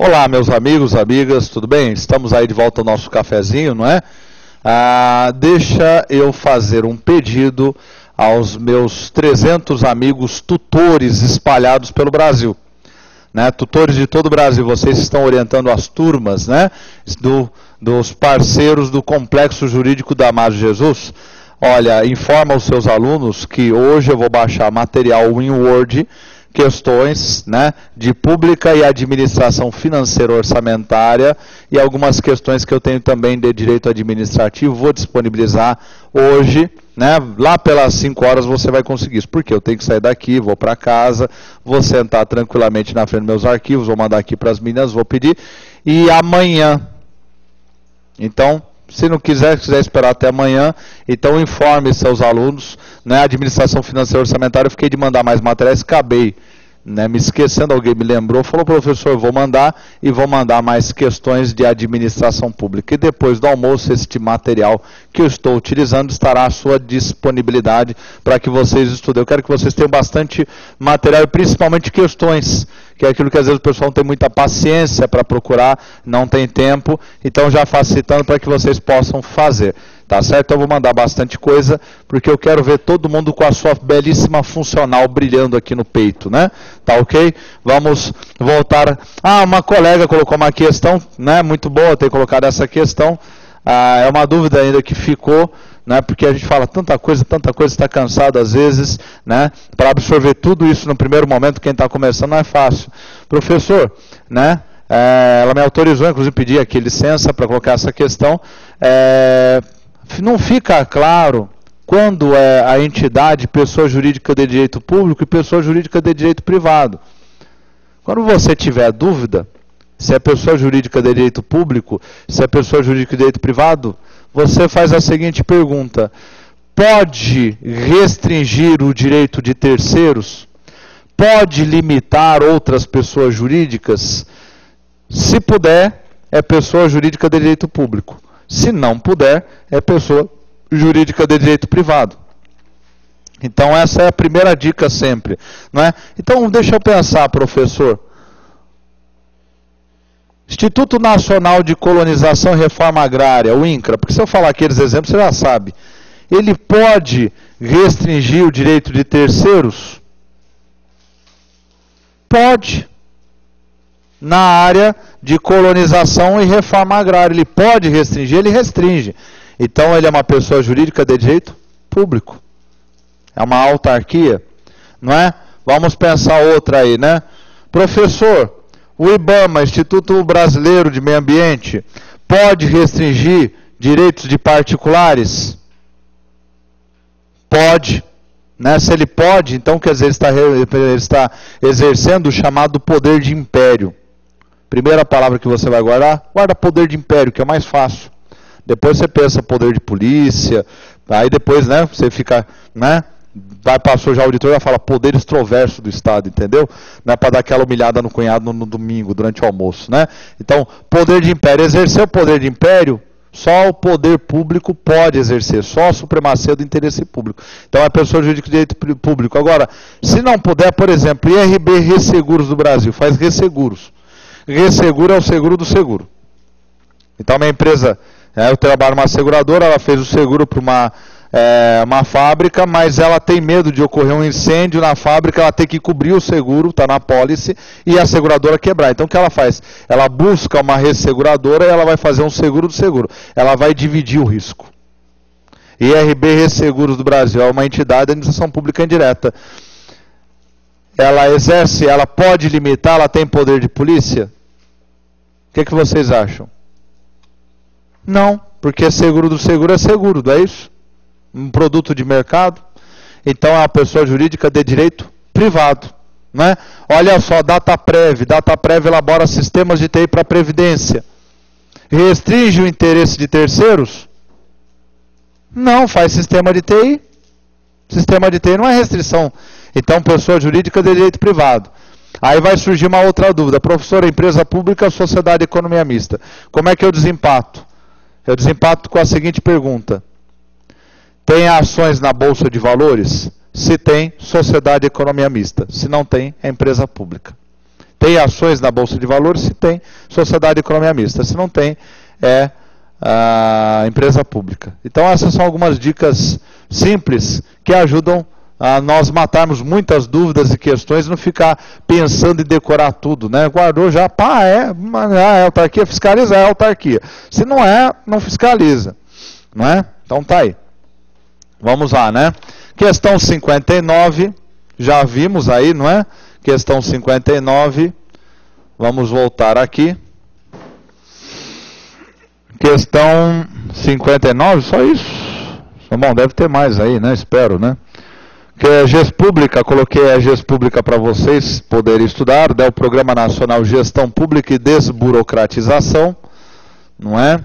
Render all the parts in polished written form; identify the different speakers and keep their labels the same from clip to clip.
Speaker 1: Olá, meus amigos, amigas, tudo bem? Estamos aí de volta ao nosso cafezinho, não é? Deixa eu fazer um pedido aos meus 300 amigos tutores espalhados pelo Brasil. Né? Tutores de todo o Brasil, vocês estão orientando as turmas, né? Dos parceiros do Complexo Jurídico da Amado Jesus. Olha, informa os seus alunos que hoje eu vou baixar material em Word, questões, né, de pública e administração financeira orçamentária e algumas questões que eu tenho também de direito administrativo, vou disponibilizar hoje, né, lá pelas 5 horas você vai conseguir isso, porque eu tenho que sair daqui, vou para casa, vou sentar tranquilamente na frente dos meus arquivos, vou mandar aqui para as meninas, vou pedir, e amanhã, então, se não quiser esperar até amanhã, então informe seus alunos, né, administração financeira orçamentária, eu fiquei de mandar mais materiais, acabei, né, me esquecendo, alguém me lembrou, falou, professor, eu vou mandar, e vou mandar mais questões de administração pública. E depois do almoço, este material que eu estou utilizando estará à sua disponibilidade para que vocês estudem. Eu quero que vocês tenham bastante material, e principalmente questões, que é aquilo que às vezes o pessoal não tem muita paciência para procurar, não tem tempo, então já facilitando para que vocês possam fazer. Tá certo? Eu vou mandar bastante coisa, porque eu quero ver todo mundo com a sua belíssima funcional brilhando aqui no peito, né? Tá ok? Vamos voltar. Uma colega colocou uma questão, né? Muito boa ter colocado essa questão. É uma dúvida ainda que ficou, né? Porque a gente fala tanta coisa, está cansado às vezes, né? Para absorver tudo isso no primeiro momento, quem está começando não é fácil. Professor, né? Ela me autorizou, inclusive, pedir aqui licença para colocar essa questão. Não fica claro quando é a entidade pessoa jurídica de direito público e pessoa jurídica de direito privado. Quando você tiver dúvida se é pessoa jurídica de direito público, se é pessoa jurídica de direito privado, você faz a seguinte pergunta: pode restringir o direito de terceiros? Pode limitar outras pessoas jurídicas? Se puder, é pessoa jurídica de direito público. Se não puder, é pessoa jurídica de direito privado. Então essa é a primeira dica sempre, não é? Então deixa eu pensar, professor. Instituto Nacional de Colonização e Reforma Agrária, o INCRA, porque se eu falar aqueles exemplos, você já sabe. Ele pode restringir o direito de terceiros? Pode. Na área de colonização e reforma agrária. Ele pode restringir, ele restringe. Então ele é uma pessoa jurídica de direito público. É uma autarquia, não é? Vamos pensar outra aí, né? Professor, o IBAMA, Instituto Brasileiro de Meio Ambiente, pode restringir direitos de particulares? Pode. Né? Se ele pode, então quer dizer, ele está exercendo o chamado poder de império. Primeira palavra que você vai guardar, guarda poder de império, que é mais fácil. Depois você pensa poder de polícia, aí depois, né, você fica, né, passou já o auditor e já fala poder extroverso do Estado, entendeu? Não é para dar aquela humilhada no cunhado no domingo, durante o almoço, né? Então, poder de império, exercer o poder de império, só o poder público pode exercer, só a supremacia do interesse público. Então, é pessoa jurídica de direito público. Agora, se não puder, por exemplo, IRB Resseguros do Brasil, faz resseguros. Resseguro é o seguro do seguro. Então, minha empresa, eu trabalho numa seguradora, ela fez o seguro para uma fábrica, mas ela tem medo de ocorrer um incêndio na fábrica, ela tem que cobrir o seguro, está na pólice, e a seguradora quebrar. Então, o que ela faz? Ela busca uma resseguradora e ela vai fazer um seguro do seguro. Ela vai dividir o risco. IRB Resseguros do Brasil é uma entidade de administração pública indireta. Ela exerce, ela pode limitar, ela tem poder de polícia? O que vocês acham? Não, porque seguro do seguro é seguro, não é isso? Um produto de mercado. Então é uma pessoa jurídica de direito privado. Né? Olha só, Dataprev elabora sistemas de TI para previdência. Restringe o interesse de terceiros? Não, faz sistema de TI. Sistema de TI não é restrição. Então, pessoa jurídica de direito privado. Aí vai surgir uma outra dúvida. Professor, empresa pública, sociedade, economia mista. Como é que eu desempato? Eu desempato com a seguinte pergunta. Tem ações na Bolsa de Valores? Se tem, sociedade, economia mista. Se não tem, é empresa pública. Tem ações na Bolsa de Valores? Se tem, sociedade de economia mista. Se não tem, é a empresa pública. Então essas são algumas dicas simples que ajudam a nós matarmos muitas dúvidas e questões e não ficar pensando em decorar tudo, né? Guardou já, pá, é autarquia, fiscaliza, é autarquia. Se não é, não fiscaliza, não é? Então tá aí. Vamos lá, né? Questão 59, já vimos aí, não é? Questão 59, vamos voltar aqui. Questão 59, só isso? Bom, deve ter mais aí, né? Espero, né? Que é GES Pública, coloquei a GES Pública para vocês poderem estudar, o Programa Nacional Gestão Pública e Desburocratização, não é?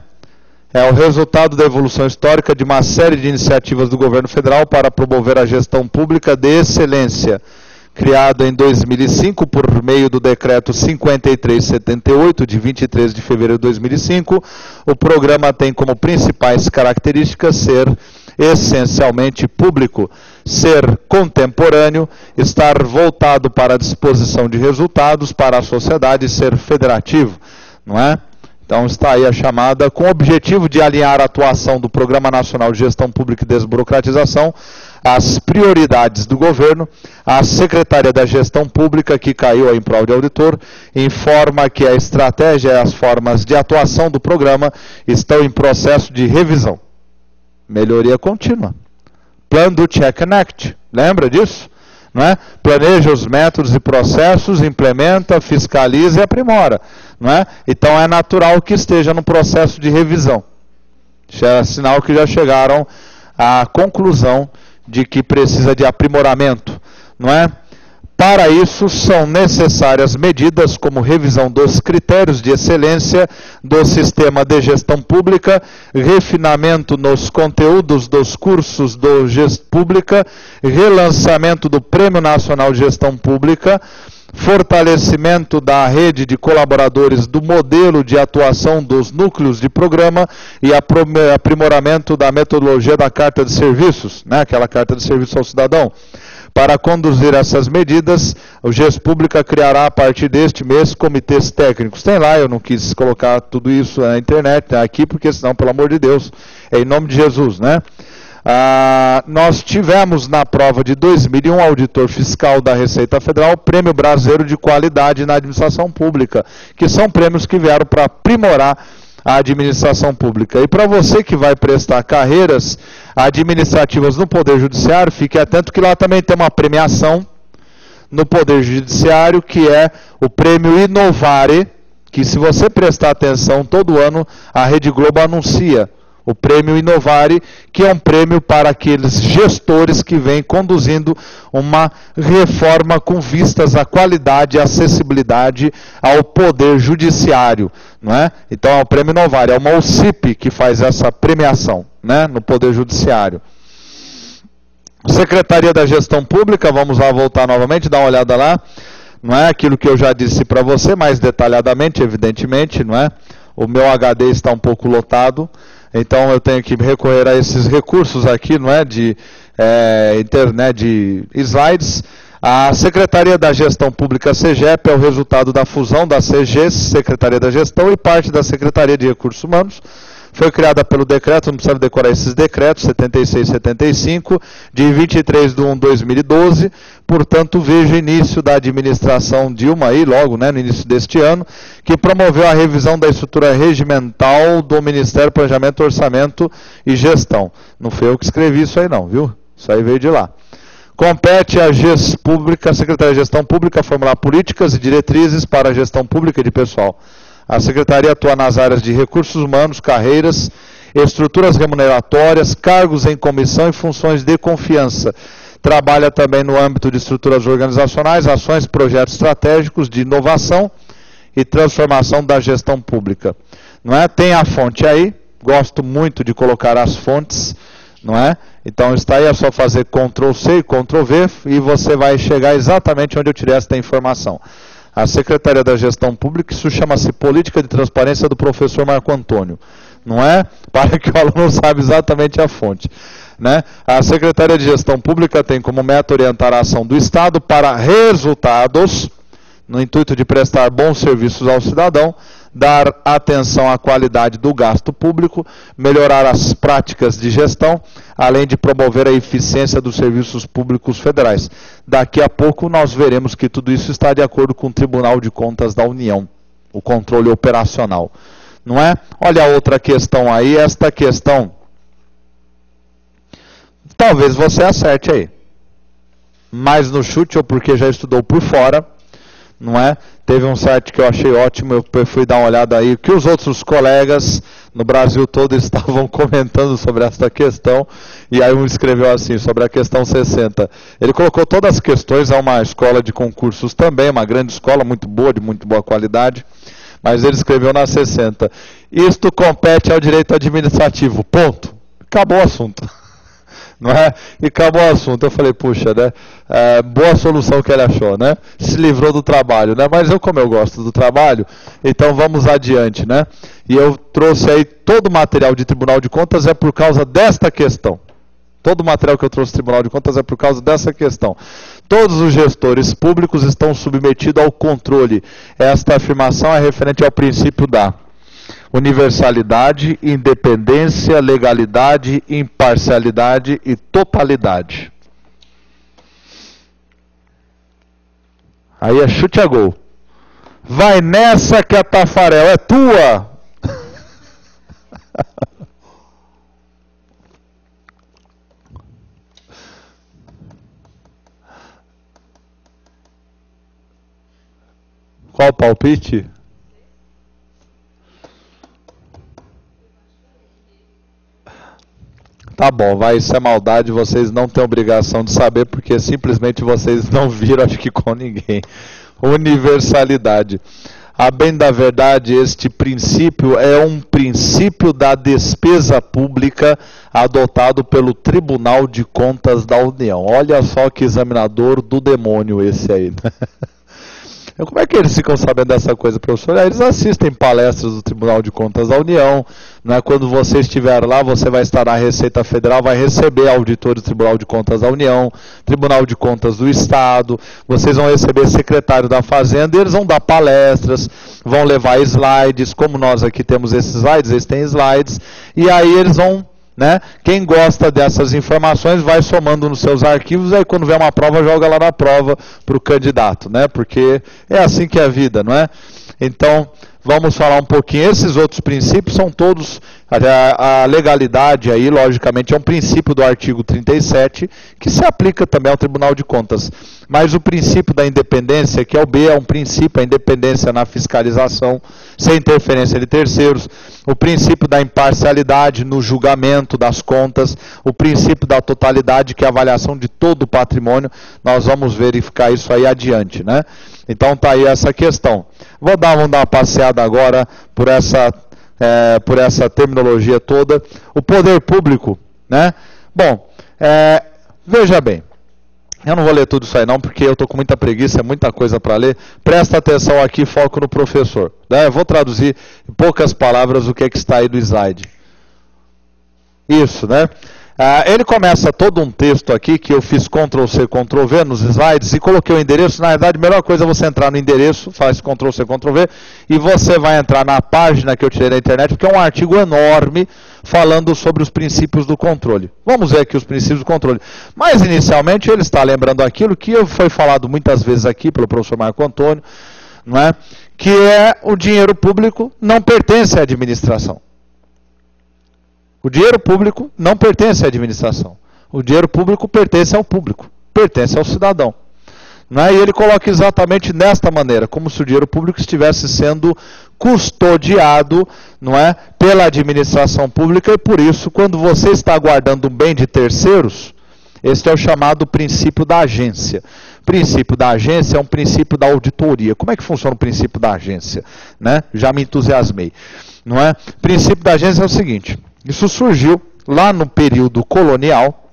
Speaker 1: É o resultado da evolução histórica de uma série de iniciativas do governo federal para promover a gestão pública de excelência, criado em 2005 por meio do Decreto 5378, de 23 de fevereiro de 2005, o programa tem como principais características ser essencialmente público, ser contemporâneo, estar voltado para a disposição de resultados para a sociedade e ser federativo, não é? Então está aí a chamada, com o objetivo de alinhar a atuação do Programa Nacional de Gestão Pública e Desburocratização às prioridades do governo, a Secretaria da Gestão Pública, que caiu aí em prol de auditor, informa que a estratégia e as formas de atuação do programa estão em processo de revisão. Melhoria contínua. Plano do Check and Act, lembra disso? Não é? Planeja os métodos e processos, implementa, fiscaliza e aprimora. Não é? Então é natural que esteja no processo de revisão. É sinal que já chegaram à conclusão de que precisa de aprimoramento. Não é? Para isso, são necessárias medidas como revisão dos critérios de excelência do sistema de gestão pública, refinamento nos conteúdos dos cursos do Gestão Pública, relançamento do Prêmio Nacional de Gestão Pública, fortalecimento da rede de colaboradores do modelo de atuação dos núcleos de programa e aprimoramento da metodologia da Carta de Serviços, né, aquela Carta de Serviço ao Cidadão. Para conduzir essas medidas, o GES Pública criará a partir deste mês comitês técnicos. Tem lá, eu não quis colocar tudo isso na internet, né, aqui, porque senão, pelo amor de Deus, é em nome de Jesus, né? Nós tivemos na prova de 2001, auditor fiscal da Receita Federal, Prêmio Brasileiro de Qualidade na Administração Pública, que são prêmios que vieram para aprimorar a administração pública. E para você que vai prestar carreiras administrativas no Poder Judiciário, fique atento que lá também tem uma premiação no Poder Judiciário, que é o Prêmio Inovare, que se você prestar atenção, todo ano a Rede Globo anuncia o Prêmio Inovare, que é um prêmio para aqueles gestores que vêm conduzindo uma reforma com vistas à qualidade e acessibilidade ao Poder Judiciário, não é? Então é o Prêmio Inovare, é uma OCIP que faz essa premiação, né, no Poder Judiciário. Secretaria da Gestão Pública, vamos lá voltar novamente, dar uma olhada lá, não é aquilo que eu já disse para você, mais detalhadamente, evidentemente, não é? O meu HD está um pouco lotado, então eu tenho que recorrer a esses recursos aqui, não é, de internet, de slides. A Secretaria da Gestão Pública, SEGEP, é o resultado da fusão da CGES, Secretaria da Gestão, e parte da Secretaria de Recursos Humanos. Foi criada pelo decreto, não precisa decorar esses decretos, 76 e 75, de 23 de 1 de 2012, portanto veja o início da administração Dilma aí, logo, né, no início deste ano, que promoveu a revisão da estrutura regimental do Ministério do Planejamento, Orçamento e Gestão. Não foi eu que escrevi isso aí não, viu? Isso aí veio de lá. Compete à GES Pública, a Secretaria de Gestão Pública, formular políticas e diretrizes para a gestão pública de pessoal. A Secretaria atua nas áreas de recursos humanos, carreiras, estruturas remuneratórias, cargos em comissão e funções de confiança. Trabalha também no âmbito de estruturas organizacionais, ações e projetos estratégicos de inovação e transformação da gestão pública. Não é? Tem a fonte aí, gosto muito de colocar as fontes, não é? Então está aí, é só fazer Ctrl+C e Ctrl+V e você vai chegar exatamente onde eu tirei esta informação. A Secretaria da Gestão Pública, isso chama-se Política de Transparência do professor Marco Antônio, não é? Para que o aluno saiba exatamente a fonte, né? A Secretaria de Gestão Pública tem como meta orientar a ação do Estado para resultados no intuito de prestar bons serviços ao cidadão, dar atenção à qualidade do gasto público, melhorar as práticas de gestão, além de promover a eficiência dos serviços públicos federais. Daqui a pouco nós veremos que tudo isso está de acordo com o Tribunal de Contas da União, o controle operacional. Não é? Olha a outra questão aí, esta questão, talvez você acerte aí, mais no chute ou porque já estudou por fora, não é? Teve um site que eu achei ótimo, eu fui dar uma olhada aí, que os outros colegas no Brasil todo estavam comentando sobre esta questão, e aí um escreveu assim, sobre a questão 60. Ele colocou todas as questões, é uma escola de concursos também, uma grande escola, muito boa, de muito boa qualidade, mas ele escreveu na 60. Isto compete ao direito administrativo, ponto. Acabou o assunto. Não é? E acabou o assunto. Eu falei, puxa, né? Boa solução que ele achou, né? Se livrou do trabalho, né? Mas como eu gosto do trabalho, então vamos adiante, né? E eu trouxe aí todo o material de Tribunal de Contas é por causa desta questão. Todo o material que eu trouxe do Tribunal de Contas é por causa dessa questão. Todos os gestores públicos estão submetidos ao controle. Esta afirmação é referente ao princípio da universalidade, independência, legalidade, imparcialidade e totalidade. Aí é chute a gol. Vai nessa que a Tafarel é tua. Qual o palpite? Tá bom, vai, isso é maldade, vocês não têm obrigação de saber, porque simplesmente vocês não viram, acho que com ninguém. Universalidade. A bem da verdade, este princípio é um princípio da despesa pública adotado pelo Tribunal de Contas da União. Olha só que examinador do demônio esse aí, né? Como é que eles ficam sabendo dessa coisa, professor? Eles assistem palestras do Tribunal de Contas da União, né? Quando você estiver lá, você vai estar na Receita Federal, vai receber auditores do Tribunal de Contas da União, Tribunal de Contas do Estado, vocês vão receber secretário da Fazenda, e eles vão dar palestras, vão levar slides, como nós aqui temos esses slides, eles têm slides, e aí eles vão... né? Quem gosta dessas informações vai somando nos seus arquivos, aí quando vem uma prova, joga lá na prova para o candidato, né? Porque é assim que é a vida, não é? Então, vamos falar um pouquinho. Esses outros princípios são todos, a legalidade aí, logicamente, é um princípio do artigo 37, que se aplica também ao Tribunal de Contas. Mas o princípio da independência, que é o B, é um princípio, a independência na fiscalização, sem interferência de terceiros. O princípio da imparcialidade no julgamento das contas. O princípio da totalidade, que é a avaliação de todo o patrimônio. Nós vamos verificar isso aí adiante, né? Então tá aí essa questão. Vamos dar uma passeada agora por essa terminologia toda. O poder público, né? Bom, veja bem. Eu não vou ler tudo isso aí não, porque eu estou com muita preguiça, é muita coisa para ler. Presta atenção aqui, foco no professor. Né? Eu vou traduzir em poucas palavras o que é que está aí do slide. Isso, né? Ele começa todo um texto aqui, que eu fiz Ctrl+C, Ctrl+V nos slides, e coloquei o endereço. Na verdade, a melhor coisa é você entrar no endereço, faz Ctrl+C, Ctrl+V, e você vai entrar na página que eu tirei da internet, porque é um artigo enorme, falando sobre os princípios do controle. Vamos ver aqui os princípios do controle. Mas, inicialmente, ele está lembrando aquilo que foi falado muitas vezes aqui pelo professor Marco Antônio, não é? Que é o dinheiro público não pertence à administração. O dinheiro público não pertence à administração. O dinheiro público pertence ao público, pertence ao cidadão. Não é? E ele coloca exatamente nesta maneira, como se o dinheiro público estivesse sendo custodiado, não é, pela administração pública, e por isso, quando você está guardando um bem de terceiros, este é o chamado princípio da agência. O princípio da agência é um princípio da auditoria. Como é que funciona o princípio da agência? Né? Já me entusiasmei. Não é? O princípio da agência é o seguinte: isso surgiu lá no período colonial,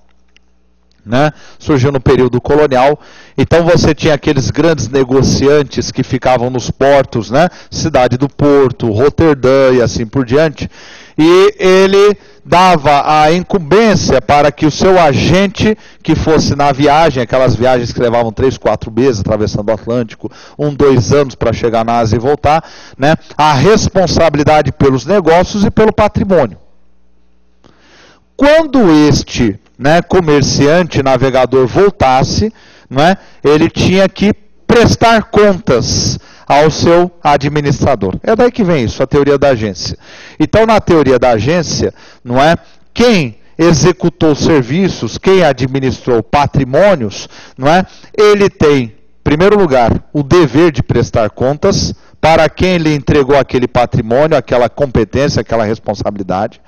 Speaker 1: né? Surgiu no período colonial. Então você tinha aqueles grandes negociantes que ficavam nos portos, né? Cidade do Porto, Roterdã e assim por diante. E ele dava a incumbência para que o seu agente que fosse na viagem, aquelas viagens que levavam 3, 4 meses atravessando o Atlântico, 1, 2 anos para chegar na Ásia e voltar, né, a responsabilidade pelos negócios e pelo patrimônio. Quando este, né, comerciante, navegador voltasse, né, ele tinha que prestar contas ao seu administrador. É daí que vem isso, a teoria da agência. Então, na teoria da agência, não é, quem executou serviços, quem administrou patrimônios, não é, ele tem, em primeiro lugar, o dever de prestar contas para quem lhe entregou aquele patrimônio, aquela competência, aquela responsabilidade.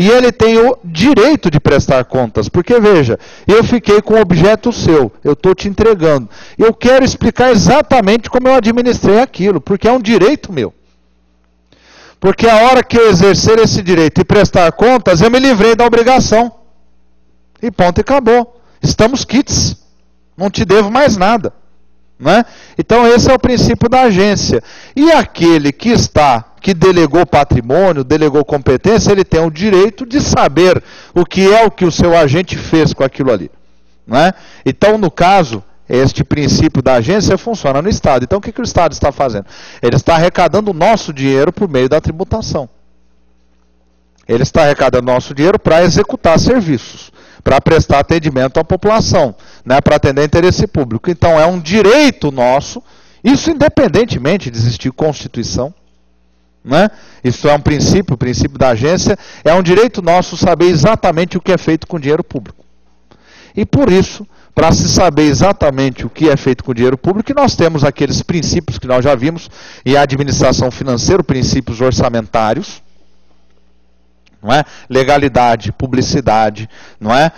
Speaker 1: E ele tem o direito de prestar contas, porque veja, eu fiquei com um objeto seu, eu estou te entregando. Eu quero explicar exatamente como eu administrei aquilo, porque é um direito meu. Porque a hora que eu exercer esse direito e prestar contas, eu me livrei da obrigação. E ponto e acabou. Estamos quites. Não te devo mais nada. Não é? Então esse é o princípio da agência. E aquele que delegou patrimônio, delegou competência, ele tem o direito de saber o que o seu agente fez com aquilo ali. Não é? Então, no caso, este princípio da agência funciona no Estado. Então, o que o Estado está fazendo? Ele está arrecadando o nosso dinheiro por meio da tributação. Ele está arrecadando nosso dinheiro para executar serviços, para prestar atendimento à população, né, para atender interesse público. Então, é um direito nosso, isso independentemente de existir Constituição. Né? Isso é um princípio, o princípio da agência, é um direito nosso saber exatamente o que é feito com dinheiro público. E por isso, para se saber exatamente o que é feito com dinheiro público, nós temos aqueles princípios que nós já vimos em administração financeira, princípios orçamentários, não é? Legalidade, publicidade, não é?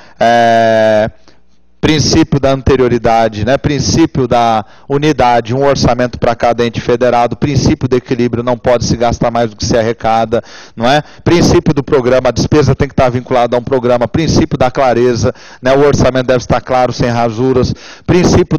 Speaker 1: Princípio da anterioridade, né? Princípio da unidade, um orçamento para cada ente federado, princípio do equilíbrio, não pode se gastar mais do que se arrecada, não é? Princípio do programa, a despesa tem que estar vinculada a um programa, princípio da clareza, né? O orçamento deve estar claro, sem rasuras, princípio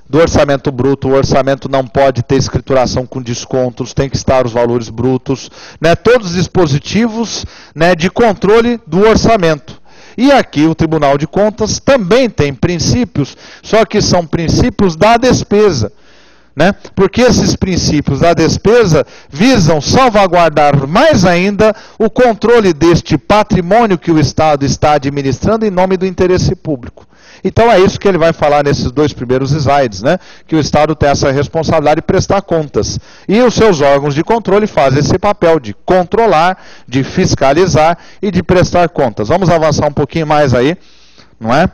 Speaker 1: do orçamento bruto, o orçamento não pode ter escrituração com descontos, tem que estar os valores brutos, né? Todos os dispositivos, né, de controle do orçamento. E aqui o Tribunal de Contas também tem princípios, só que são princípios da despesa, né? Porque esses princípios da despesa visam salvaguardar mais ainda o controle deste patrimônio que o Estado está administrando em nome do interesse público. Então é isso que ele vai falar nesses 2 primeiros slides, né? Que o Estado tem essa responsabilidade de prestar contas. E os seus órgãos de controle fazem esse papel de controlar, de fiscalizar e de prestar contas. Vamos avançar um pouquinho mais aí, não é?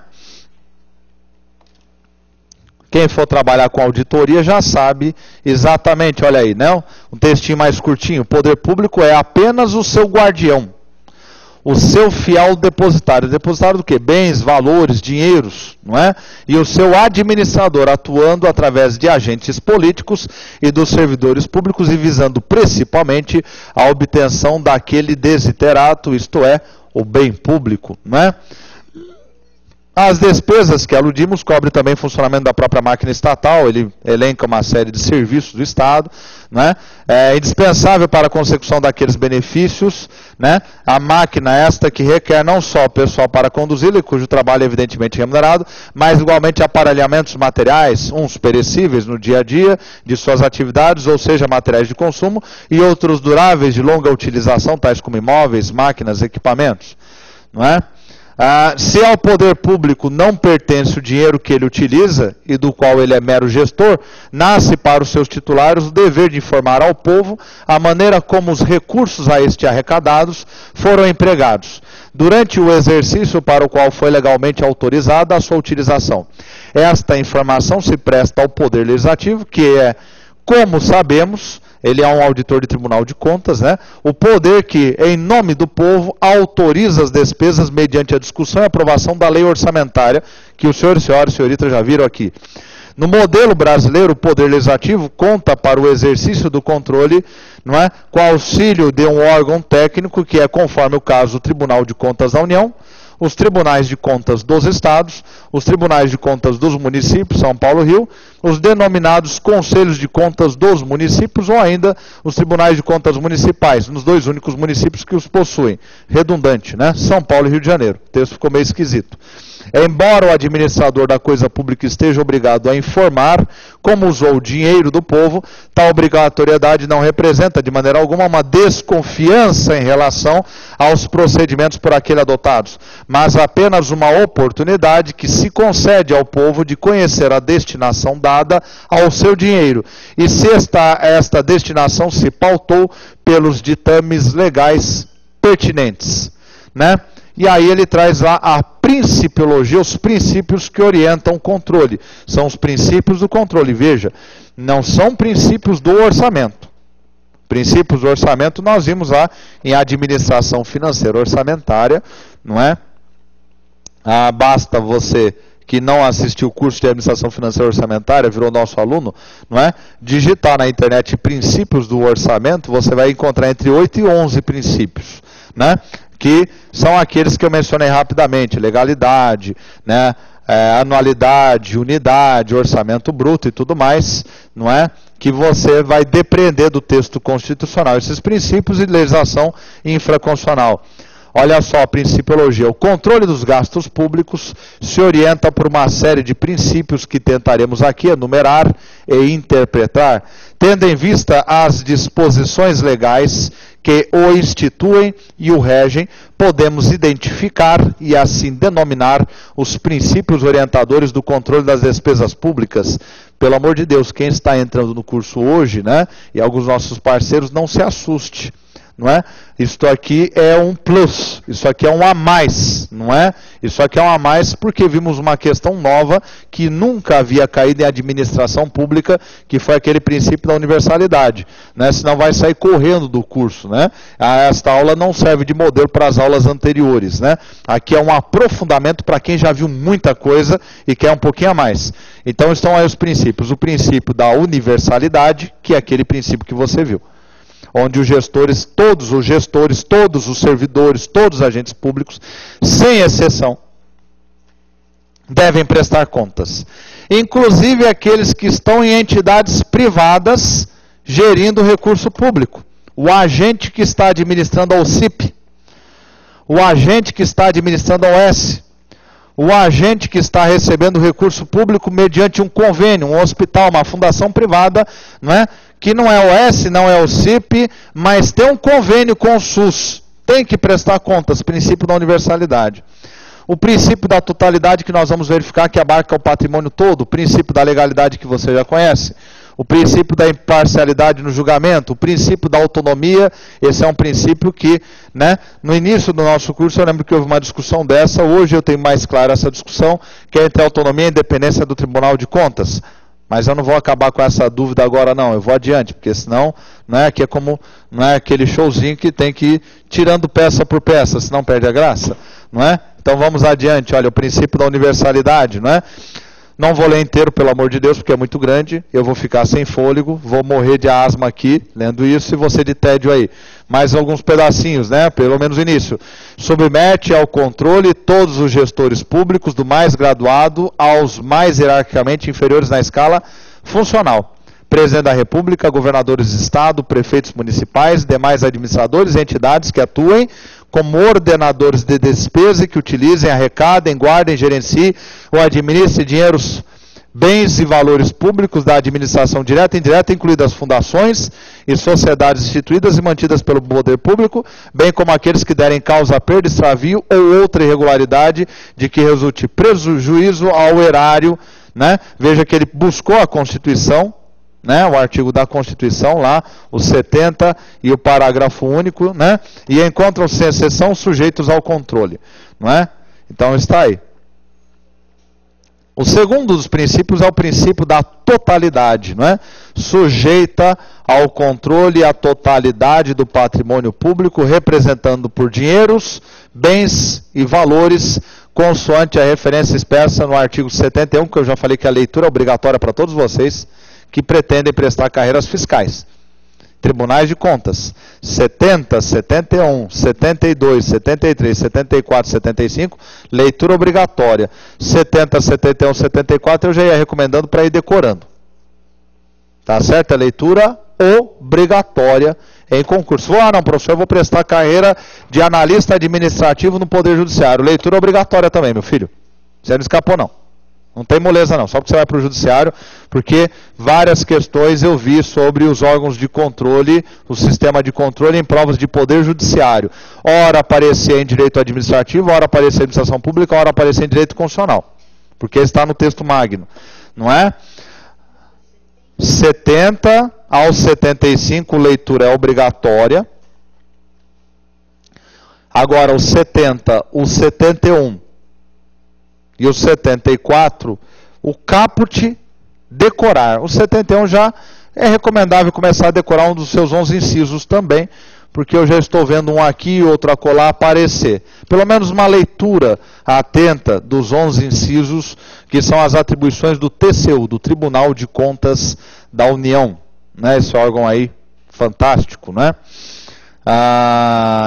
Speaker 1: Quem for trabalhar com auditoria já sabe exatamente, olha aí, né? Um textinho mais curtinho. O poder público é apenas o seu guardião. O seu fiel depositário. Depositário do quê? Bens, valores, dinheiros, não é? E o seu administrador atuando através de agentes políticos e dos servidores públicos e visando principalmente a obtenção daquele desiderato, isto é, o bem público, não é? As despesas que aludimos cobrem também o funcionamento da própria máquina estatal, ele elenca uma série de serviços do Estado, né? É indispensável para a consecução daqueles benefícios, né? A máquina esta que requer não só o pessoal para conduzi-la, cujo trabalho é evidentemente remunerado, mas igualmente aparelhamentos materiais, uns perecíveis no dia a dia de suas atividades, ou seja, materiais de consumo, e outros duráveis de longa utilização, tais como imóveis, máquinas, equipamentos, não é? Se ao poder público não pertence o dinheiro que ele utiliza e do qual ele é mero gestor, nasce para os seus titulares o dever de informar ao povo a maneira como os recursos a este arrecadados foram empregados, durante o exercício para o qual foi legalmente autorizada a sua utilização. Esta informação se presta ao Poder Legislativo, que é, como sabemos, ele é um auditor de Tribunal de Contas, né? O poder que, em nome do povo, autoriza as despesas mediante a discussão e aprovação da lei orçamentária, que os senhores e senhoras e senhoritas já viram aqui. No modelo brasileiro, o Poder Legislativo conta para o exercício do controle, não é, com auxílio de um órgão técnico, que é, conforme o caso, o Tribunal de Contas da União, os tribunais de contas dos estados, os tribunais de contas dos municípios, São Paulo e Rio, os denominados conselhos de contas dos municípios ou ainda os tribunais de contas municipais, nos dois únicos municípios que os possuem. Redundante, né? São Paulo e Rio de Janeiro. O texto ficou meio esquisito. Embora o administrador da coisa pública esteja obrigado a informar como usou o dinheiro do povo, tal obrigatoriedade não representa de maneira alguma uma desconfiança em relação aos procedimentos por aquele adotados, mas apenas uma oportunidade que se concede ao povo de conhecer a destinação dada ao seu dinheiro e se esta destinação se pautou pelos ditames legais pertinentes, né? E aí ele traz lá a principiologia, os princípios que orientam o controle. São os princípios do controle. Veja, não são princípios do orçamento. Princípios do orçamento nós vimos lá em administração financeira orçamentária, não é? Basta você que não assistiu o curso de administração financeira orçamentária, virou nosso aluno, não é? Digitar na internet princípios do orçamento, você vai encontrar entre 8 e 11 princípios, né? Que são aqueles que eu mencionei rapidamente, legalidade, né, anualidade, unidade, orçamento bruto e tudo mais, não é? Que você vai depreender do texto constitucional, esses princípios e legislação infraconstitucional. Olha só a principiologia. O controle dos gastos públicos se orienta por uma série de princípios que tentaremos aqui enumerar e interpretar, tendo em vista as disposições legais que o instituem e o regem, podemos identificar e assim denominar os princípios orientadores do controle das despesas públicas. Pelo amor de Deus, quem está entrando no curso hoje, né, e alguns nossos parceiros, não se assuste. Não é? Isso aqui é um plus, isso aqui é um a mais, não é? Isso aqui é um a mais porque vimos uma questão nova que nunca havia caído em administração pública, que foi aquele princípio da universalidade, né? Senão vai sair correndo do curso, né? Esta aula não serve de modelo para as aulas anteriores, né? Aqui é um aprofundamento para quem já viu muita coisa e quer um pouquinho a mais. Então estão aí os princípios, o princípio da universalidade, que é aquele princípio que você viu, onde os gestores, todos os servidores, todos os agentes públicos, sem exceção, devem prestar contas. Inclusive aqueles que estão em entidades privadas gerindo recurso público. O agente que está administrando a OCIP, o agente que está administrando a OS, o agente que está recebendo recurso público mediante um convênio, um hospital, uma fundação privada, não é? Que não é o OS, não é o CIP, mas tem um convênio com o SUS. Tem que prestar contas, princípio da universalidade. O princípio da totalidade que nós vamos verificar que abarca o patrimônio todo, o princípio da legalidade que você já conhece, o princípio da imparcialidade no julgamento, o princípio da autonomia, esse é um princípio que, né, no início do nosso curso eu lembro que houve uma discussão dessa, hoje eu tenho mais clara essa discussão, que é entre a autonomia e a independência do Tribunal de Contas. Mas eu não vou acabar com essa dúvida agora não, eu vou adiante, porque senão, não é, aqui é como, não é aquele showzinho que tem que ir tirando peça por peça, senão perde a graça, não é? Então vamos adiante, olha, o princípio da universalidade, não é? Não vou ler inteiro, pelo amor de Deus, porque é muito grande, eu vou ficar sem fôlego, vou morrer de asma aqui, lendo isso, e você de tédio aí. Mais alguns pedacinhos, né? Pelo menos o início. Submete ao controle todos os gestores públicos, do mais graduado aos mais hierarquicamente inferiores na escala funcional. Presidente da República, governadores de Estado, prefeitos municipais, demais administradores e entidades que atuem como ordenadores de despesa e que utilizem, arrecadem, guardem, gerenciem ou administrem dinheiros, bens e valores públicos da administração direta e indireta, incluídas fundações e sociedades instituídas e mantidas pelo poder público, bem como aqueles que derem causa a perda, extravio ou outra irregularidade de que resulte prejuízo ao erário, né? Veja que ele buscou a Constituição, né, o artigo da Constituição lá, o 70 e o parágrafo único, né, e encontram-se sem exceção sujeitos ao controle, não é? Então está aí. O segundo dos princípios é o princípio da totalidade, não é? Sujeita ao controle a totalidade do patrimônio público, representando por dinheiros, bens e valores, consoante a referência expressa no artigo 71, que eu já falei que a leitura é obrigatória para todos vocês que pretendem prestar carreiras fiscais. Tribunais de Contas, 70, 71, 72, 73, 74, 75, leitura obrigatória. 70, 71, 74 eu já ia recomendando para ir decorando. Tá certo? É leitura obrigatória em concurso. Não, professor, eu vou prestar carreira de analista administrativo no Poder Judiciário. Leitura obrigatória também, meu filho. Você não escapou, não. Não tem moleza, não. Só porque você vai para o Judiciário, porque várias questões eu vi sobre os órgãos de controle, o sistema de controle em provas de Poder Judiciário. Ora aparecer em direito administrativo, ora aparecer em administração pública, ora aparecer em direito constitucional. Porque está no texto magno. Não é? 70 ao 75, leitura é obrigatória. Agora, o 70, o 71 e o 74, o caput decorar. O 71 já é recomendável começar a decorar um dos seus 11 incisos também, porque eu já estou vendo um aqui e outro acolá aparecer. Pelo menos uma leitura atenta dos 11 incisos, que são as atribuições do TCU, do Tribunal de Contas da União. Né? Esse órgão aí, fantástico, né?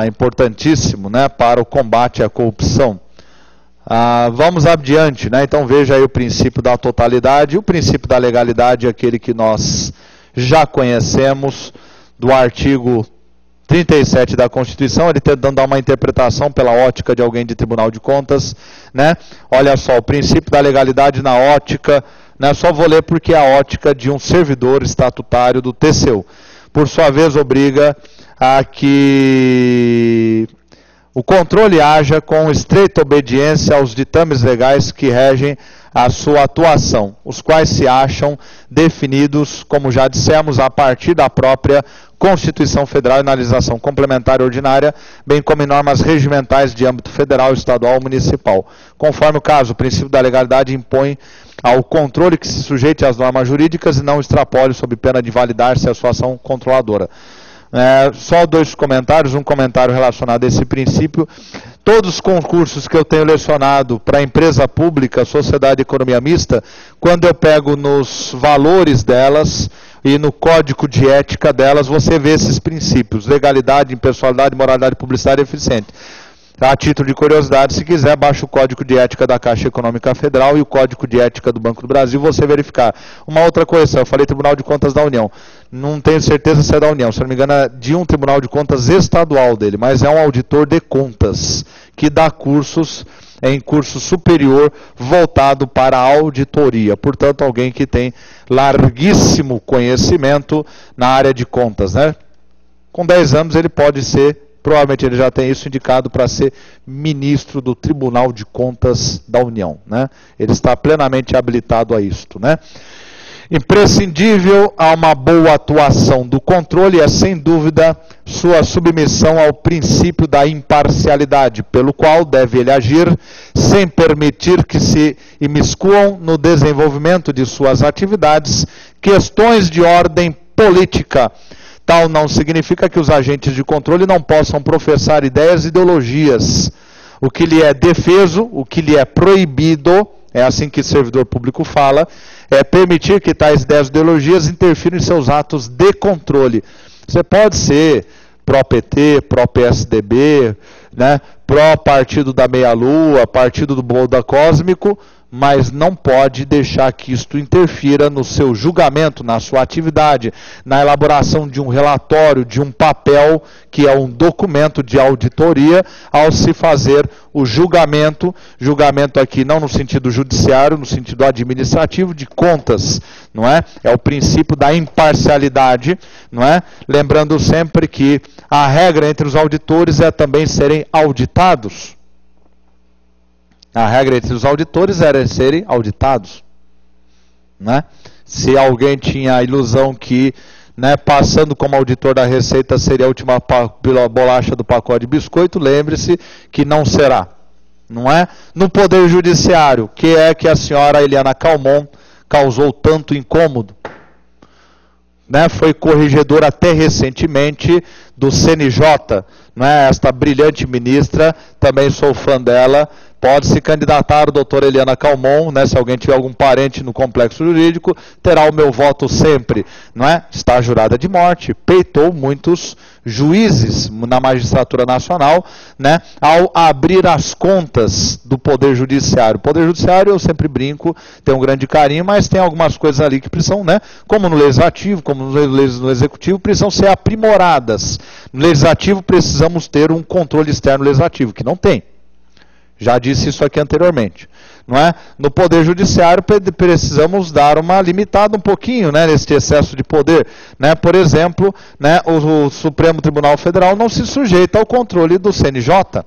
Speaker 1: Importantíssimo, né? Para o combate à corrupção. Vamos adiante, né? Então veja aí o princípio da totalidade. O princípio da legalidade é aquele que nós já conhecemos, do artigo 37 da Constituição, ele tentando dar uma interpretação pela ótica de alguém de Tribunal de Contas, né? Olha só, o princípio da legalidade na ótica, né? Só vou ler porque é a ótica de um servidor estatutário do TCU. Por sua vez, obriga a que o controle haja com estreita obediência aos ditames legais que regem a sua atuação, os quais se acham definidos, como já dissemos, a partir da própria Constituição Federal e na legislação complementar ordinária, bem como em normas regimentais de âmbito federal, estadual ou municipal. Conforme o caso, o princípio da legalidade impõe ao controle que se sujeite às normas jurídicas e não extrapole sob pena de validar-se a sua ação controladora. Só dois comentários, um comentário relacionado a esse princípio. Todos os concursos que eu tenho lecionado para empresa pública, sociedade e economia mista, quando eu pego nos valores delas e no código de ética delas, você vê esses princípios: legalidade, impessoalidade, moralidade, publicidade e eficiente. A título de curiosidade, se quiser, baixa o Código de Ética da Caixa Econômica Federal e o Código de Ética do Banco do Brasil, você verificar. Uma outra correção, eu falei Tribunal de Contas da União. Não tenho certeza se é da União, se não me engano é de um Tribunal de Contas estadual dele, mas é um auditor de contas, que dá cursos em curso superior voltado para a auditoria. Portanto, alguém que tem larguíssimo conhecimento na área de contas, né? Com 10 anos ele pode ser, provavelmente ele já tem isso indicado para ser ministro do Tribunal de Contas da União, né? Ele está plenamente habilitado a isto, né? Imprescindível a uma boa atuação do controle é, sem dúvida, sua submissão ao princípio da imparcialidade, pelo qual deve ele agir sem permitir que se imiscuam no desenvolvimento de suas atividades questões de ordem política. Tal não significa que os agentes de controle não possam professar ideias e ideologias. O que lhe é defeso, o que lhe é proibido, é assim que o servidor público fala, é permitir que tais ideias e ideologias interfiram em seus atos de controle. Você pode ser pró-PT, pró-PSDB, né, pró-partido da meia-lua, partido do Bolda Cósmico, mas não pode deixar que isto interfira no seu julgamento, na sua atividade, na elaboração de um relatório, de um papel, que é um documento de auditoria, ao se fazer o julgamento aqui não no sentido judiciário, no sentido administrativo, de contas, não é? É o princípio da imparcialidade, não é? Lembrando sempre que a regra entre os auditores é também serem auditados. A regra entre os auditores era serem auditados, né? Se alguém tinha a ilusão que, né, passando como auditor da Receita seria a última bolacha do pacote de biscoito, lembre-se que não será, não é? No Poder Judiciário, que é que a senhora Eliana Calmon causou tanto incômodo, né? Foi corregedora até recentemente do CNJ, né? Esta brilhante ministra, também sou fã dela, Pode se candidatar o doutor Eliana Calmon, né, se alguém tiver algum parente no complexo jurídico, terá o meu voto sempre. Não é? Está jurada de morte, peitou muitos juízes na magistratura nacional, né, ao abrir as contas do Poder Judiciário. O Poder Judiciário, eu sempre brinco, tem um grande carinho, mas tem algumas coisas ali que precisam, né, como no Legislativo, como no Executivo, precisam ser aprimoradas. No Legislativo precisamos ter um controle externo legislativo, que não tem. Já disse isso aqui anteriormente. Não é? No Poder Judiciário precisamos dar uma limitada um pouquinho, né, nesse excesso de poder. Né? Por exemplo, né, o Supremo Tribunal Federal não se sujeita ao controle do CNJ.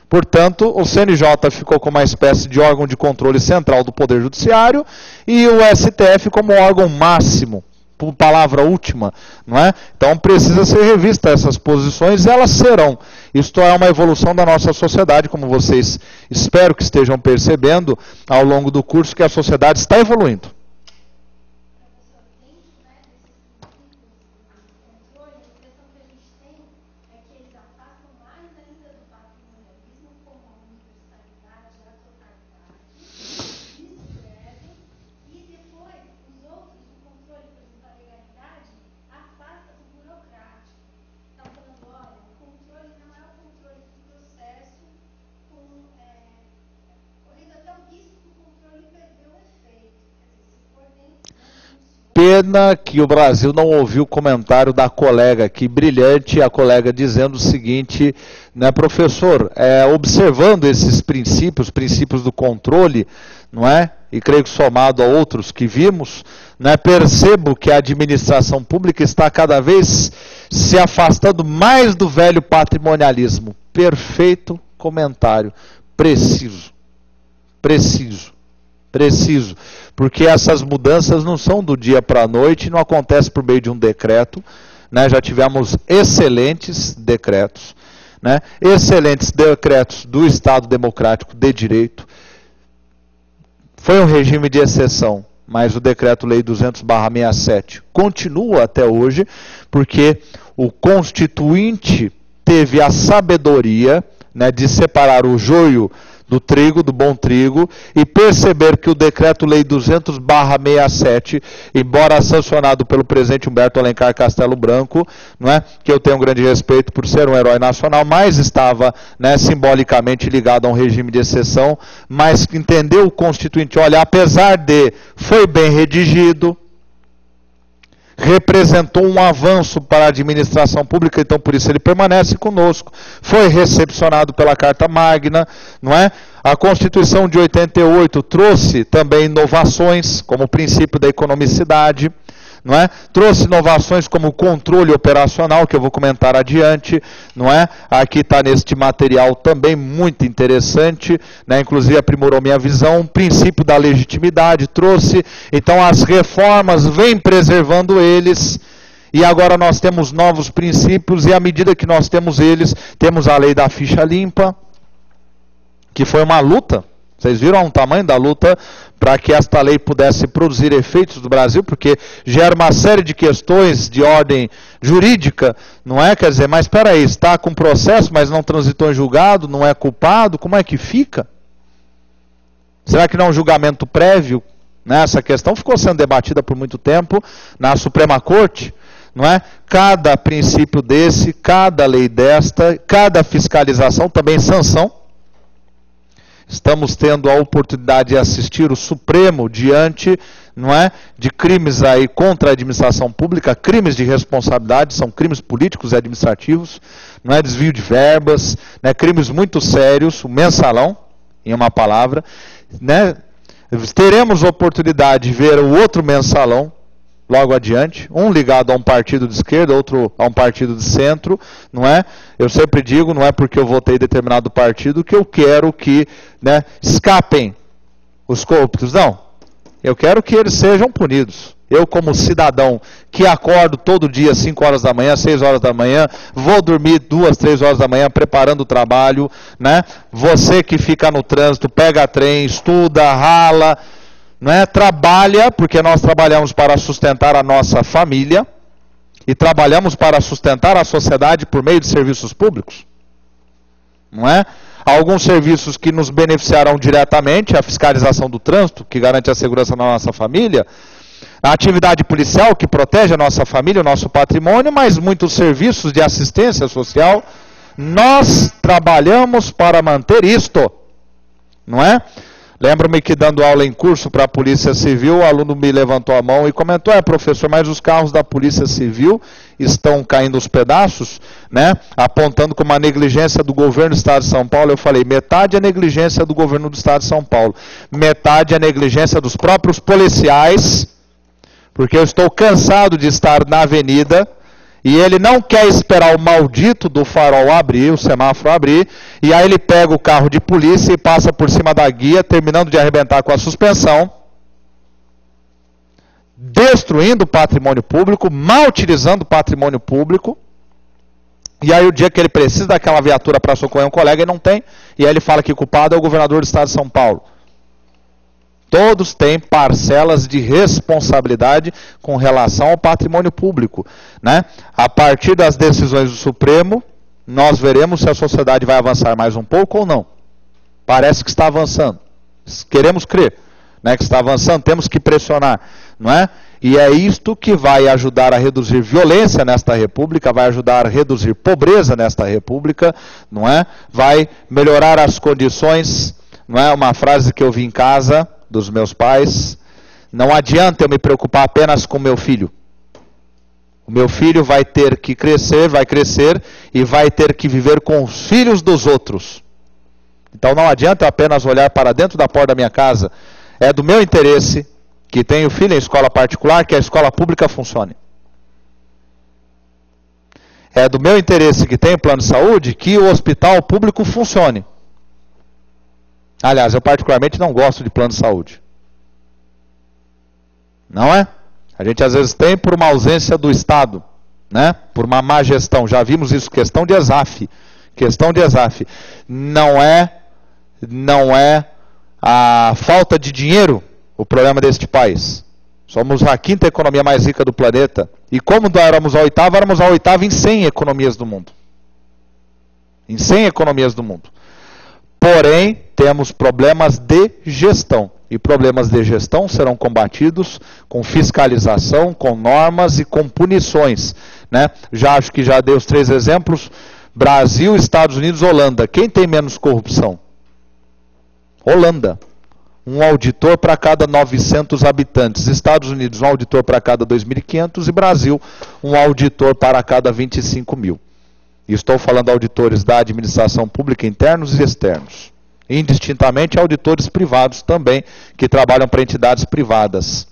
Speaker 1: Portanto, o CNJ ficou como uma espécie de órgão de controle central do Poder Judiciário e o STF como órgão máximo, por palavra última, não é? Então precisa ser revista essas posições, elas serão. Isto é uma evolução da nossa sociedade, como vocês espero que estejam percebendo ao longo do curso, que a sociedade está evoluindo. Pena que o Brasil não ouviu o comentário da colega aqui, brilhante, a colega dizendo o seguinte, né, professor, observando esses princípios do controle, não é? E creio que somado a outros que vimos, né, percebo que a administração pública está cada vez se afastando mais do velho patrimonialismo. Perfeito comentário, preciso. Porque essas mudanças não são do dia para a noite, não acontece por meio de um decreto, né? Já tivemos excelentes decretos, né? Excelentes decretos do Estado Democrático de Direito. Foi um regime de exceção, mas o Decreto-Lei 200/67 continua até hoje, porque o Constituinte teve a sabedoria, né, de separar o joio do trigo, do bom trigo, e perceber que o Decreto-Lei 200/67, embora sancionado pelo presidente Humberto Alencar Castelo Branco, não é, que eu tenho um grande respeito por ser um herói nacional, mas estava, né, simbolicamente ligado a um regime de exceção, mas entendeu o Constituinte, olha, apesar de, foi bem redigido, representou um avanço para a administração pública, então por isso ele permanece conosco, foi recepcionado pela Carta Magna, não é? A Constituição de 88 trouxe também inovações, como o princípio da economicidade, não é? Trouxe inovações como o controle operacional, que eu vou comentar adiante, não é? Aqui está neste material também muito interessante, né? Inclusive aprimorou minha visão, o princípio da legitimidade trouxe, então as reformas vêm preservando eles, e agora nós temos novos princípios, e à medida que nós temos eles, temos a lei da ficha limpa, que foi uma luta. Vocês viram o tamanho da luta para que esta lei pudesse produzir efeitos no Brasil, porque gera uma série de questões de ordem jurídica, não é? Quer dizer, mas espera aí, está com processo, mas não transitou em julgado, não é culpado, como é que fica? Será que não é um julgamento prévio? Né? Essa questão ficou sendo debatida por muito tempo na Suprema Corte, não é? Cada princípio desse, cada lei desta, cada fiscalização, também sanção. Estamos tendo a oportunidade de assistir o Supremo diante, não é, de crimes aí contra a administração pública, crimes de responsabilidade, são crimes políticos e administrativos, não é, desvio de verbas, né, crimes muito sérios, o mensalão, em uma palavra, né? Teremos a oportunidade de ver o outro mensalão logo adiante, um ligado a um partido de esquerda, outro a um partido de centro, não é? Eu sempre digo, não é porque eu votei em determinado partido que eu quero que, né, escapem os corruptos, não. Eu quero que eles sejam punidos. Eu, como cidadão que acordo todo dia 5 horas da manhã, 6 horas da manhã, vou dormir 2, 3 horas da manhã preparando o trabalho, né? Você que fica no trânsito, pega trem, estuda, rala, não é? Trabalha, porque nós trabalhamos para sustentar a nossa família e trabalhamos para sustentar a sociedade por meio de serviços públicos. não é? Alguns serviços que nos beneficiarão diretamente, a fiscalização do trânsito, que garante a segurança da nossa família, a atividade policial, que protege a nossa família, o nosso patrimônio, mas muitos serviços de assistência social. Nós trabalhamos para manter isto, não é? Lembro-me que dando aula em curso para a Polícia Civil, o aluno me levantou a mão e comentou: professor, mas os carros da Polícia Civil estão caindo aos pedaços, né? Apontando como uma negligência do governo do Estado de São Paulo. Eu falei: metade é negligência do governo do Estado de São Paulo, metade é negligência dos próprios policiais, porque eu estou cansado de estar na avenida e ele não quer esperar o maldito do farol abrir, o semáforo abrir, e aí ele pega o carro de polícia e passa por cima da guia, terminando de arrebentar com a suspensão, destruindo o patrimônio público, mal utilizando o patrimônio público, e aí o dia que ele precisa daquela viatura para socorrer um colega, ele não tem, e aí ele fala que o culpado é o governador do Estado de São Paulo. Todos têm parcelas de responsabilidade com relação ao patrimônio público, né? A partir das decisões do Supremo, nós veremos se a sociedade vai avançar mais um pouco ou não. Parece que está avançando. Queremos crer, né, que está avançando, temos que pressionar, não é? E é isto que vai ajudar a reduzir violência nesta república, vai ajudar a reduzir pobreza nesta república, não é? Vai melhorar as condições, não é? Uma frase que eu vi em casa dos meus pais: não adianta eu me preocupar apenas com meu filho. O meu filho vai ter que crescer, vai crescer e vai ter que viver com os filhos dos outros. Então não adianta eu apenas olhar para dentro da porta da minha casa. É do meu interesse que tenho filho em escola particular, que a escola pública funcione. É do meu interesse que tenho plano de saúde, que o hospital público funcione. Aliás, eu particularmente não gosto de plano de saúde. Não é? A gente às vezes tem por uma ausência do Estado, né? Por uma má gestão. Já vimos isso, questão de ESAF. Questão de ESAF. Não é a falta de dinheiro o problema deste país. Somos a 5ª economia mais rica do planeta. E como éramos a 8ª em 100 economias do mundo. Em 100 economias do mundo. Porém, temos problemas de gestão. E problemas de gestão serão combatidos com fiscalização, com normas e com punições, né? Acho que já dei os 3 exemplos. Brasil, Estados Unidos, Holanda. Quem tem menos corrupção? Holanda. Um auditor para cada 900 habitantes. Estados Unidos, um auditor para cada 2.500. E Brasil, um auditor para cada 25 mil. Estou falando de auditores da administração pública internos e externos. Indistintamente, auditores privados também, que trabalham para entidades privadas,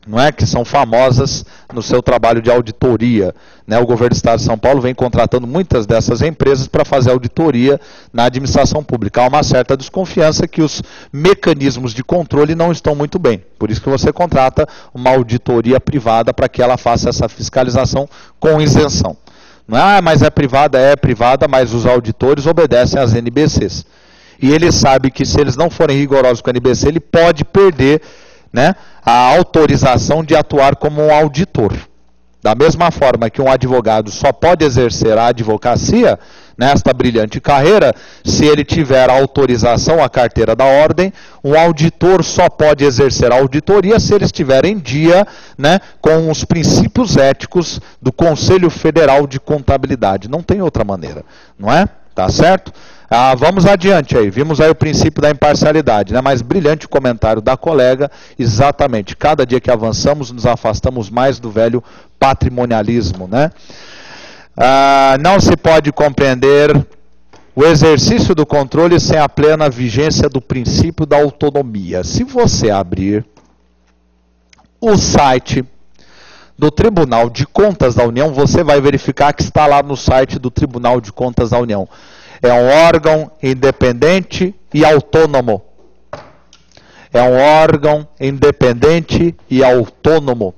Speaker 1: não é? Que são famosas no seu trabalho de auditoria, né? O governo do Estado de São Paulo vem contratando muitas dessas empresas para fazer auditoria na administração pública. Há uma certa desconfiança que os mecanismos de controle não estão muito bem. Por isso que você contrata uma auditoria privada para que ela faça essa fiscalização com isenção. Não é, mas é privada, mas os auditores obedecem às NBCs. E ele sabe que se eles não forem rigorosos com a NBC, ele pode perder, né, a autorização de atuar como um auditor. Da mesma forma que um advogado só pode exercer a advocacia, nesta brilhante carreira, se ele tiver a autorização, a carteira da ordem, um auditor só pode exercer a auditoria se ele estiver em dia, né, com os princípios éticos do Conselho Federal de Contabilidade. Não tem outra maneira, não é? Tá certo? Vamos adiante aí, vimos aí o princípio da imparcialidade, né? Mas brilhante o comentário da colega, exatamente, cada dia que avançamos nos afastamos mais do velho patrimonialismo, né? Não se pode compreender o exercício do controle sem a plena vigência do princípio da autonomia. Se você abrir o site do Tribunal de Contas da União, você vai verificar que está lá no site do Tribunal de Contas da União. É um órgão independente e autônomo. É um órgão independente e autônomo.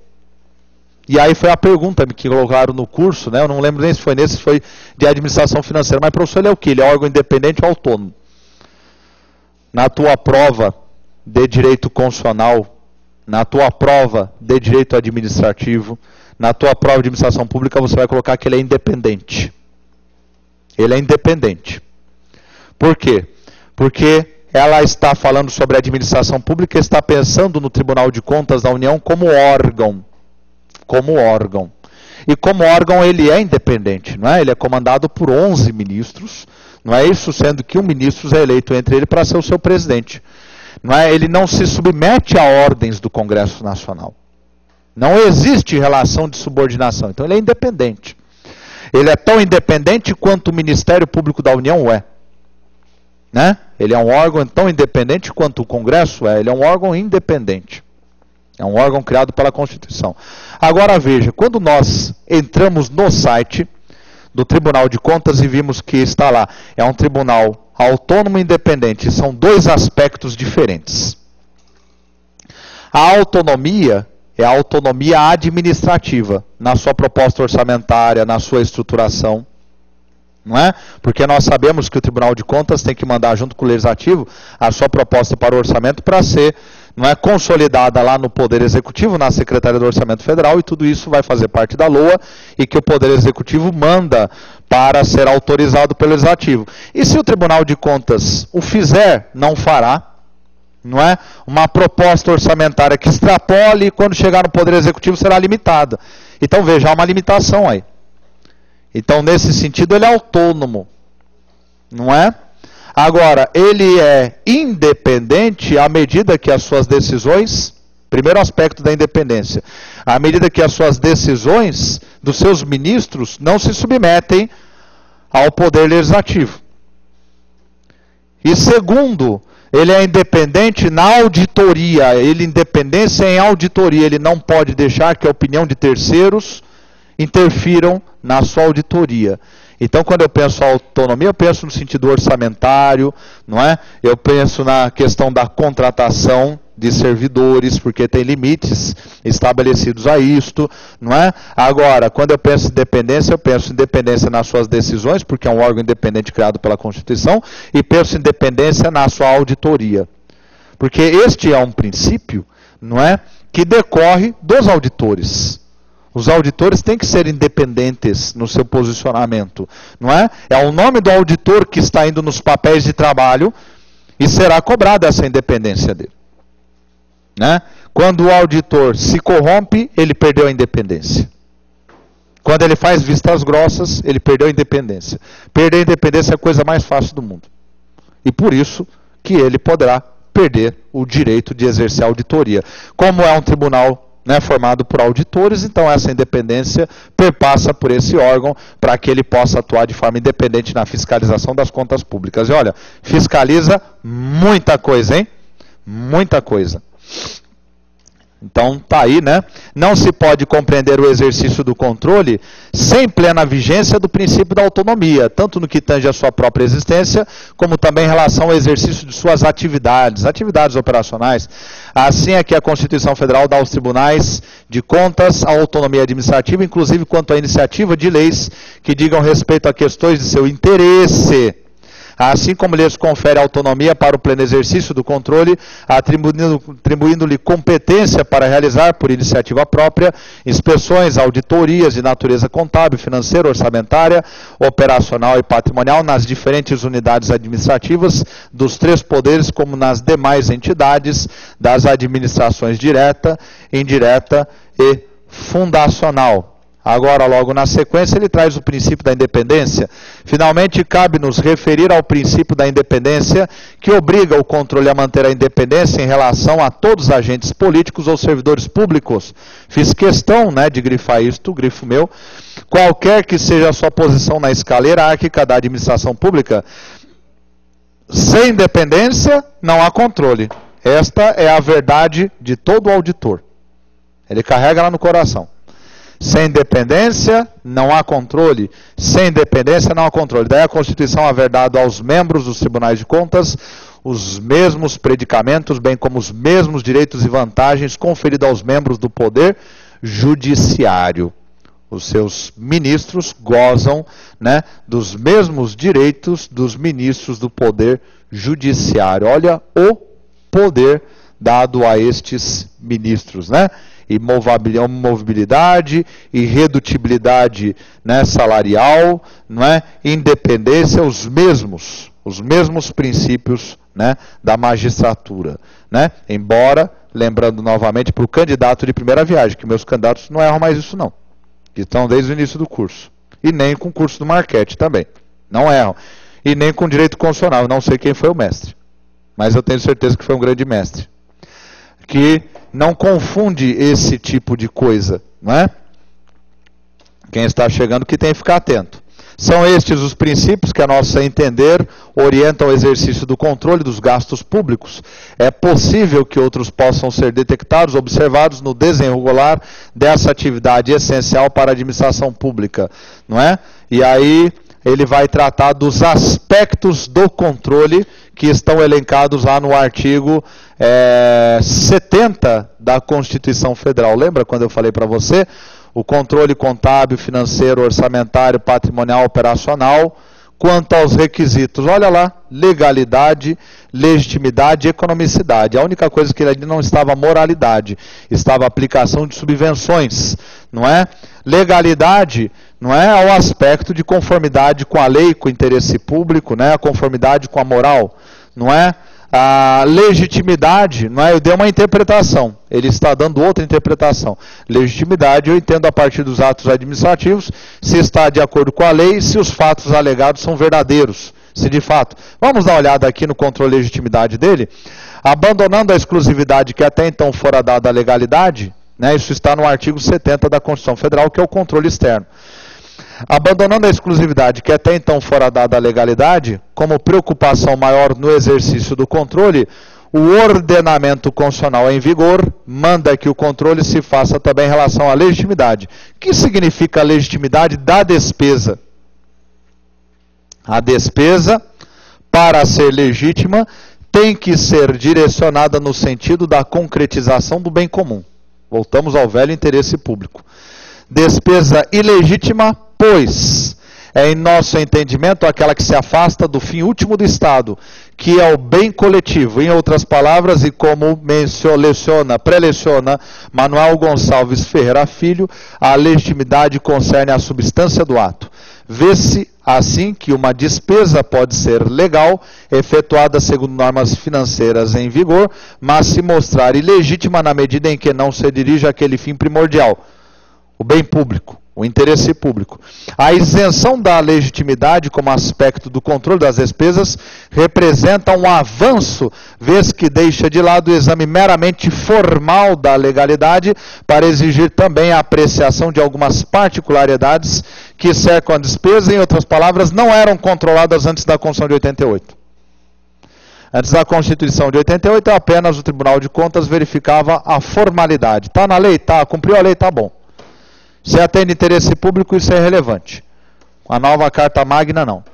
Speaker 1: E aí foi a pergunta que colocaram no curso, né? Eu não lembro nem se foi nesse, se foi de administração financeira. Mas professor, ele é o quê? Ele é órgão independente ou autônomo? Na tua prova de direito constitucional, na tua prova de direito administrativo, na tua prova de administração pública, você vai colocar que ele é independente. Ele é independente. Por quê? Porque ela está falando sobre a administração pública e está pensando no Tribunal de Contas da União como órgão. Como órgão. E como órgão ele é independente, não é? Ele é comandado por 11 ministros, não é isso? Sendo que um ministro é eleito entre ele para ser o seu presidente. Não é? Ele não se submete a ordens do Congresso Nacional. Não existe relação de subordinação. Então ele é independente. Ele é tão independente quanto o Ministério Público da União é. Né? Ele é um órgão tão independente quanto o Congresso é. Ele é um órgão independente. É um órgão criado pela Constituição. Agora veja, quando nós entramos no site do Tribunal de Contas e vimos que está lá, é um tribunal autônomo e independente, são dois aspectos diferentes. A autonomia é a autonomia administrativa, na sua proposta orçamentária, na sua estruturação. Não é? Porque nós sabemos que o Tribunal de Contas tem que mandar junto com o Legislativo a sua proposta para o orçamento para ser, não é, consolidada lá no Poder Executivo, na Secretaria do Orçamento Federal, e tudo isso vai fazer parte da LOA e que o Poder Executivo manda para ser autorizado pelo Legislativo. E se o Tribunal de Contas o fizer, não fará, não é? Uma proposta orçamentária que extrapole e quando chegar no Poder Executivo será limitada. Então veja, há uma limitação aí. Então, nesse sentido, ele é autônomo, não é? Agora, ele é independente à medida que as suas decisões, primeiro aspecto da independência, à medida que as suas decisões dos seus ministros não se submetem ao poder legislativo. E segundo, ele é independente na auditoria, independência em auditoria, ele não pode deixar que a opinião de terceiros interfiram na sua auditoria. Então, quando eu penso em autonomia, eu penso no sentido orçamentário, não é? Eu penso na questão da contratação de servidores, porque tem limites estabelecidos a isto, não é? Agora, quando eu penso em independência, eu penso em independência nas suas decisões, porque é um órgão independente criado pela Constituição, e penso em independência na sua auditoria. Porque este é um princípio, não é? Que decorre dos auditores. Os auditores têm que ser independentes no seu posicionamento, não é? É o nome do auditor que está indo nos papéis de trabalho e será cobrada essa independência dele. Né? Quando o auditor se corrompe, ele perdeu a independência. Quando ele faz vistas grossas, ele perdeu a independência. Perder a independência é a coisa mais fácil do mundo. E por isso que ele poderá perder o direito de exercer a auditoria. Como é um tribunal, né, formado por auditores, então essa independência perpassa por esse órgão para que ele possa atuar de forma independente na fiscalização das contas públicas. E olha, fiscaliza muita coisa, hein? Muita coisa. Então tá aí, né? Não se pode compreender o exercício do controle sem plena vigência do princípio da autonomia, tanto no que tange a sua própria existência, como também em relação ao exercício de suas atividades operacionais. Assim é que a Constituição Federal dá aos tribunais de contas a autonomia administrativa, inclusive quanto à iniciativa de leis que digam respeito a questões de seu interesse. Assim como lhes confere autonomia para o pleno exercício do controle, atribuindo-lhe competência para realizar, por iniciativa própria, inspeções, auditorias de natureza contábil, financeira, orçamentária, operacional e patrimonial nas diferentes unidades administrativas dos três poderes, como nas demais entidades das administrações direta, indireta e fundacional. Agora, logo na sequência, ele traz o princípio da independência. Finalmente, cabe-nos referir ao princípio da independência, que obriga o controle a manter a independência em relação a todos os agentes políticos ou servidores públicos. Fiz questão, né, de grifar isto, grifo meu, qualquer que seja a sua posição na escala hierárquica da administração pública. Sem independência, não há controle. Esta é a verdade de todo auditor. Ele carrega lá no coração. Sem independência, não há controle. Sem independência, não há controle. Daí a Constituição haver dado aos membros dos tribunais de contas os mesmos predicamentos, bem como os mesmos direitos e vantagens conferidos aos membros do Poder Judiciário. Os seus ministros gozam, né, dos mesmos direitos dos ministros do Poder Judiciário. Olha o poder dado a estes ministros, né? Imobilidade, irredutibilidade, né, salarial, não é? Independência, os mesmos os mesmos princípios, né, da magistratura, né? Embora, lembrando novamente para o candidato de primeira viagem, que meus candidatos não erram mais isso não, que estão desde o início do curso, e nem com o curso do Marquete também, não erram, e nem com direito constitucional, não sei quem foi o mestre, mas eu tenho certeza que foi um grande mestre, que não confunde esse tipo de coisa, não é? Quem está chegando que tem que ficar atento. São estes os princípios que, a nosso entender, orientam o exercício do controle dos gastos públicos. É possível que outros possam ser detectados, observados no desenrolar dessa atividade essencial para a administração pública, não é? E aí ele vai tratar dos aspectos do controle que estão elencados lá no artigo 70 da Constituição Federal. Lembra quando eu falei para você? O controle contábil, financeiro, orçamentário, patrimonial, operacional, quanto aos requisitos. Olha lá, legalidade, legitimidade e economicidade. A única coisa que ali não estava moralidade, estava aplicação de subvenções, não é? Legalidade, não é, o aspecto de conformidade com a lei, com o interesse público, né? A conformidade com a moral, não é? A legitimidade, não é? Eu dei uma interpretação, ele está dando outra interpretação. Legitimidade eu entendo a partir dos atos administrativos, se está de acordo com a lei e se os fatos alegados são verdadeiros, se de fato. Vamos dar uma olhada aqui no controle de legitimidade dele. Abandonando a exclusividade que até então fora dada à legalidade, né? Isso está no artigo 70 da Constituição Federal, que é o controle externo. Abandonando a exclusividade que até então fora dada à legalidade, como preocupação maior no exercício do controle, o ordenamento constitucional em vigor manda que o controle se faça também em relação à legitimidade. O que significa a legitimidade da despesa? A despesa, para ser legítima, tem que ser direcionada no sentido da concretização do bem comum. Voltamos ao velho interesse público. Despesa ilegítima, pois é, em nosso entendimento, aquela que se afasta do fim último do Estado, que é o bem coletivo. Em outras palavras, e como preleciona Manuel Gonçalves Ferreira Filho, a legitimidade concerne a substância do ato. Vê-se, assim, que uma despesa pode ser legal, efetuada segundo normas financeiras em vigor, mas se mostrar ilegítima na medida em que não se dirige àquele fim primordial, o bem público, o interesse público. A isenção da legitimidade como aspecto do controle das despesas representa um avanço, vez que deixa de lado o exame meramente formal da legalidade para exigir também a apreciação de algumas particularidades que cercam a despesa, em outras palavras, não eram controladas antes da Constituição de 88. Antes da Constituição de 88, apenas o Tribunal de Contas verificava a formalidade. Está na lei? Está. Cumpriu a lei? Está bom. Se atende interesse público, isso é relevante. A nova Carta Magna, não.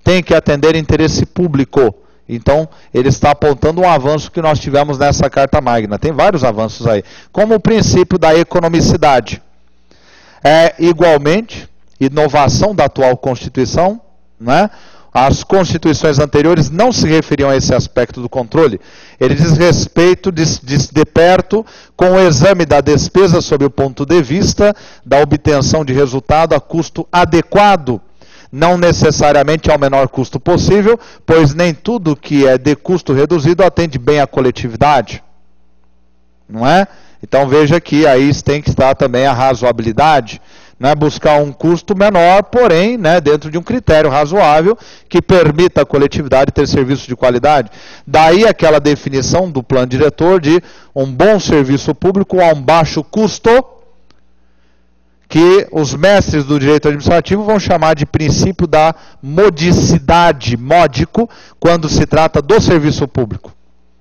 Speaker 1: Tem que atender interesse público. Então, ele está apontando um avanço que nós tivemos nessa Carta Magna. Tem vários avanços aí. Como o princípio da economicidade. É, igualmente, inovação da atual Constituição, né? As constituições anteriores não se referiam a esse aspecto do controle. Ele diz respeito de perto com o exame da despesa sob o ponto de vista da obtenção de resultado a custo adequado, não necessariamente ao menor custo possível, pois nem tudo que é de custo reduzido atende bem à coletividade. Não é? Então veja que aí tem que estar também a razoabilidade. Não é buscar um custo menor, porém, né, dentro de um critério razoável que permita à coletividade ter serviço de qualidade. Daí aquela definição do plano diretor de um bom serviço público a um baixo custo, que os mestres do direito administrativo vão chamar de princípio da modicidade, módico, quando se trata do serviço público.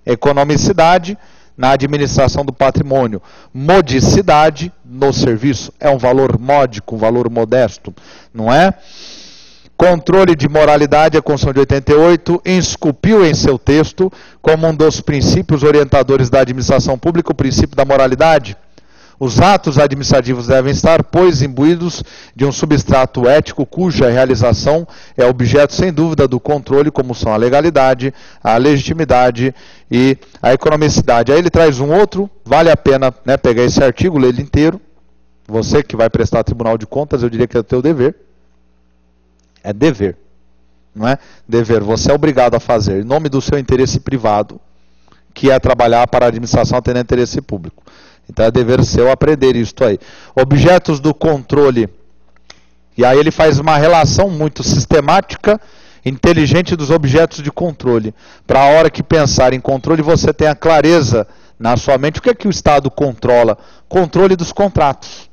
Speaker 1: Economicidade na administração do patrimônio, modicidade no serviço, é um valor módico, um valor modesto, não é? Controle de moralidade, a Constituição de 88 esculpiu em seu texto como um dos princípios orientadores da administração pública o princípio da moralidade. Os atos administrativos devem estar, pois, imbuídos de um substrato ético cuja realização é objeto, sem dúvida, do controle, como são a legalidade, a legitimidade e a economicidade. Aí ele traz um outro, vale a pena, né, pegar esse artigo, ler ele inteiro. Você que vai prestar Tribunal de Contas, eu diria que é o teu dever. É dever. não é? Dever, você é obrigado a fazer, em nome do seu interesse privado, que é trabalhar para a administração atendendo interesse público. Então é dever seu aprender isso aí. Objetos do controle. E aí ele faz uma relação muito sistemática, inteligente dos objetos de controle. Para a hora que pensar em controle, você tenha clareza na sua mente. O que é que o Estado controla? Controle dos contratos.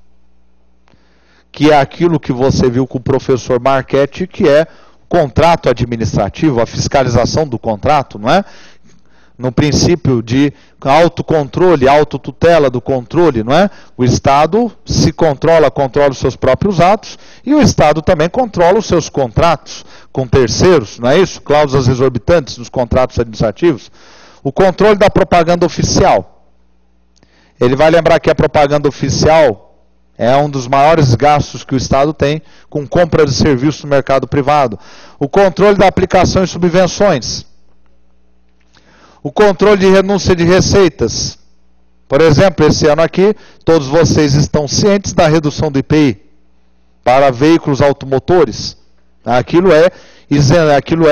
Speaker 1: Que é aquilo que você viu com o professor Marchetti, que é o contrato administrativo, a fiscalização do contrato, não é? No princípio de autocontrole, autotutela do controle, não é? O Estado se controla os seus próprios atos, e o Estado também controla os seus contratos com terceiros, não é isso? Cláusulas exorbitantes nos contratos administrativos. O controle da propaganda oficial. Ele vai lembrar que a propaganda oficial é um dos maiores gastos que o Estado tem com compra de serviços no mercado privado. O controle da aplicação e subvenções. O controle de renúncia de receitas. Por exemplo, esse ano aqui, todos vocês estão cientes da redução do IPI para veículos automotores. Aquilo é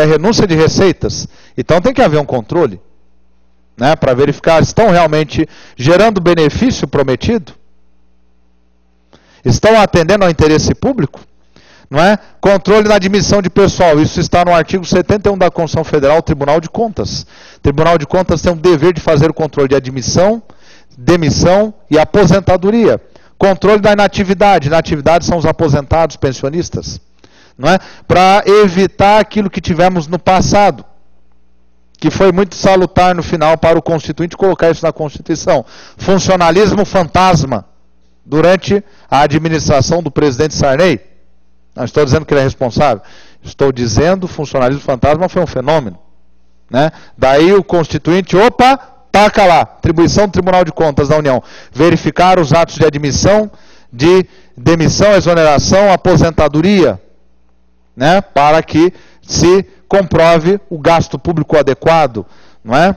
Speaker 1: renúncia de receitas. Então tem que haver um controle, né, para verificar se estão realmente gerando benefício prometido. Estão atendendo ao interesse público? Não é? Controle na admissão de pessoal. Isso está no artigo 71 da Constituição Federal, Tribunal de Contas. O Tribunal de Contas tem o dever de fazer o controle de admissão, demissão e aposentadoria. Controle da inatividade. Inatividade são os aposentados, pensionistas. Não é? Para evitar aquilo que tivemos no passado, que foi muito salutar no final para o Constituinte colocar isso na Constituição. Funcionalismo fantasma durante a administração do presidente Sarney. Não estou dizendo que ele é responsável. Estou dizendo que o funcionalismo fantasma foi um fenômeno, né? Daí o Constituinte, taca lá, atribuição do Tribunal de Contas da União. Verificar os atos de admissão, de demissão, exoneração, aposentadoria, né? Para que se comprove o gasto público adequado, não é?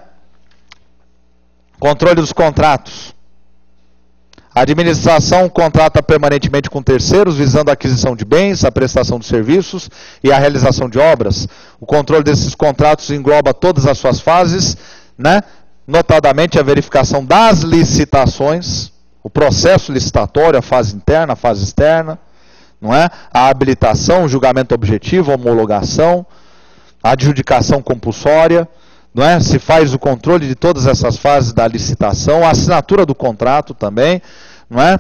Speaker 1: Controle dos contratos. A administração contrata permanentemente com terceiros, visando a aquisição de bens, a prestação de serviços e a realização de obras. O controle desses contratos engloba todas as suas fases, né? Notadamente a verificação das licitações, o processo licitatório, a fase interna, a fase externa, não é? A habilitação, o julgamento objetivo, a homologação, a adjudicação compulsória, não é? Se faz o controle de todas essas fases da licitação, a assinatura do contrato também, não é?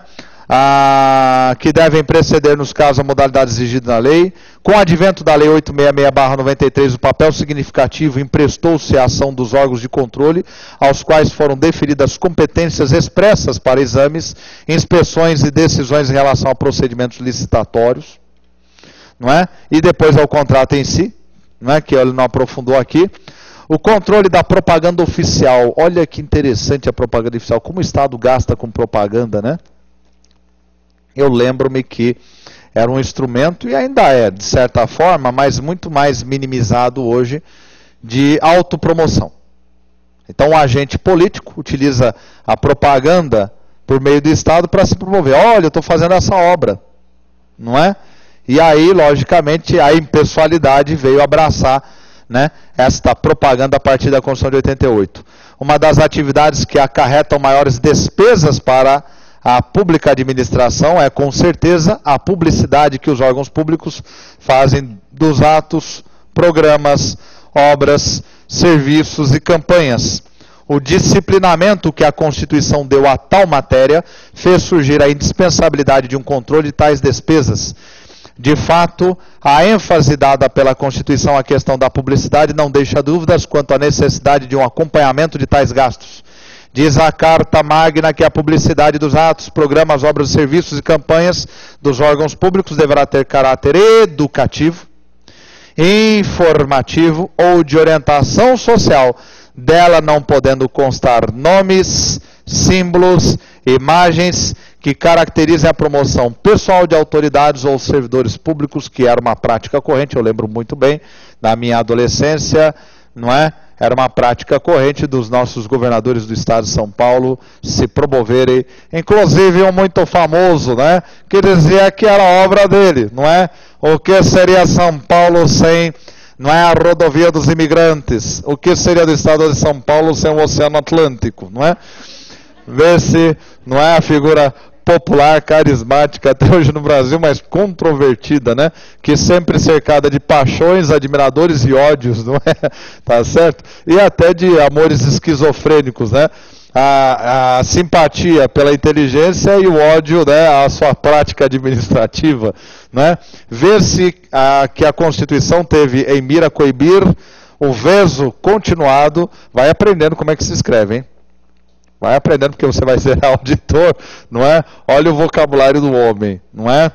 Speaker 1: Que devem preceder, nos casos, a modalidade exigida na lei. Com o advento da Lei 866/93, o papel significativo emprestou-se à ação dos órgãos de controle, aos quais foram deferidas competências expressas para exames, inspeções e decisões em relação a procedimentos licitatórios, não é? E depois ao contrato em si, não é? Que ele não aprofundou aqui. O controle da propaganda oficial. Olha que interessante a propaganda oficial. Como o Estado gasta com propaganda, né? Eu lembro-me que era um instrumento, e ainda é, de certa forma, mas muito mais minimizado hoje, de autopromoção. Então o agente político utiliza a propaganda por meio do Estado para se promover. Olha, eu estou fazendo essa obra, não é? E aí, logicamente, a impessoalidade veio abraçar, né, esta propaganda a partir da Constituição de 88. Uma das atividades que acarretam maiores despesas para a pública administração é, com certeza, a publicidade que os órgãos públicos fazem dos atos, programas, obras, serviços e campanhas. O disciplinamento que a Constituição deu a tal matéria fez surgir a indispensabilidade de um controle de tais despesas. De fato, a ênfase dada pela Constituição à questão da publicidade não deixa dúvidas quanto à necessidade de um acompanhamento de tais gastos. Diz a Carta Magna que a publicidade dos atos, programas, obras, serviços e campanhas dos órgãos públicos deverá ter caráter educativo, informativo ou de orientação social, dela não podendo constar nomes, símbolos, imagens que caracterizem a promoção pessoal de autoridades ou servidores públicos, que era uma prática corrente. Eu lembro muito bem, na minha adolescência, não é? Era uma prática corrente dos nossos governadores do estado de São Paulo se promoverem, inclusive um muito famoso, né, que dizia que era obra dele, não é? O que seria São Paulo sem, não é a rodovia dos imigrantes. O que seria do estado de São Paulo sem o Oceano Atlântico, não é? Ver se não é a figura popular, carismática até hoje no Brasil, mas controvertida, né? Que sempre cercada de paixões, admiradores e ódios, não é? Tá certo? E até de amores esquizofrênicos, né? A simpatia pela inteligência e o ódio, né, à sua prática administrativa, né? Ver se que a Constituição teve em mira coibir o verso continuado, vai aprendendo como é que se escreve, hein? Vai aprendendo porque você vai ser auditor, não é? Olha o vocabulário do homem, não é?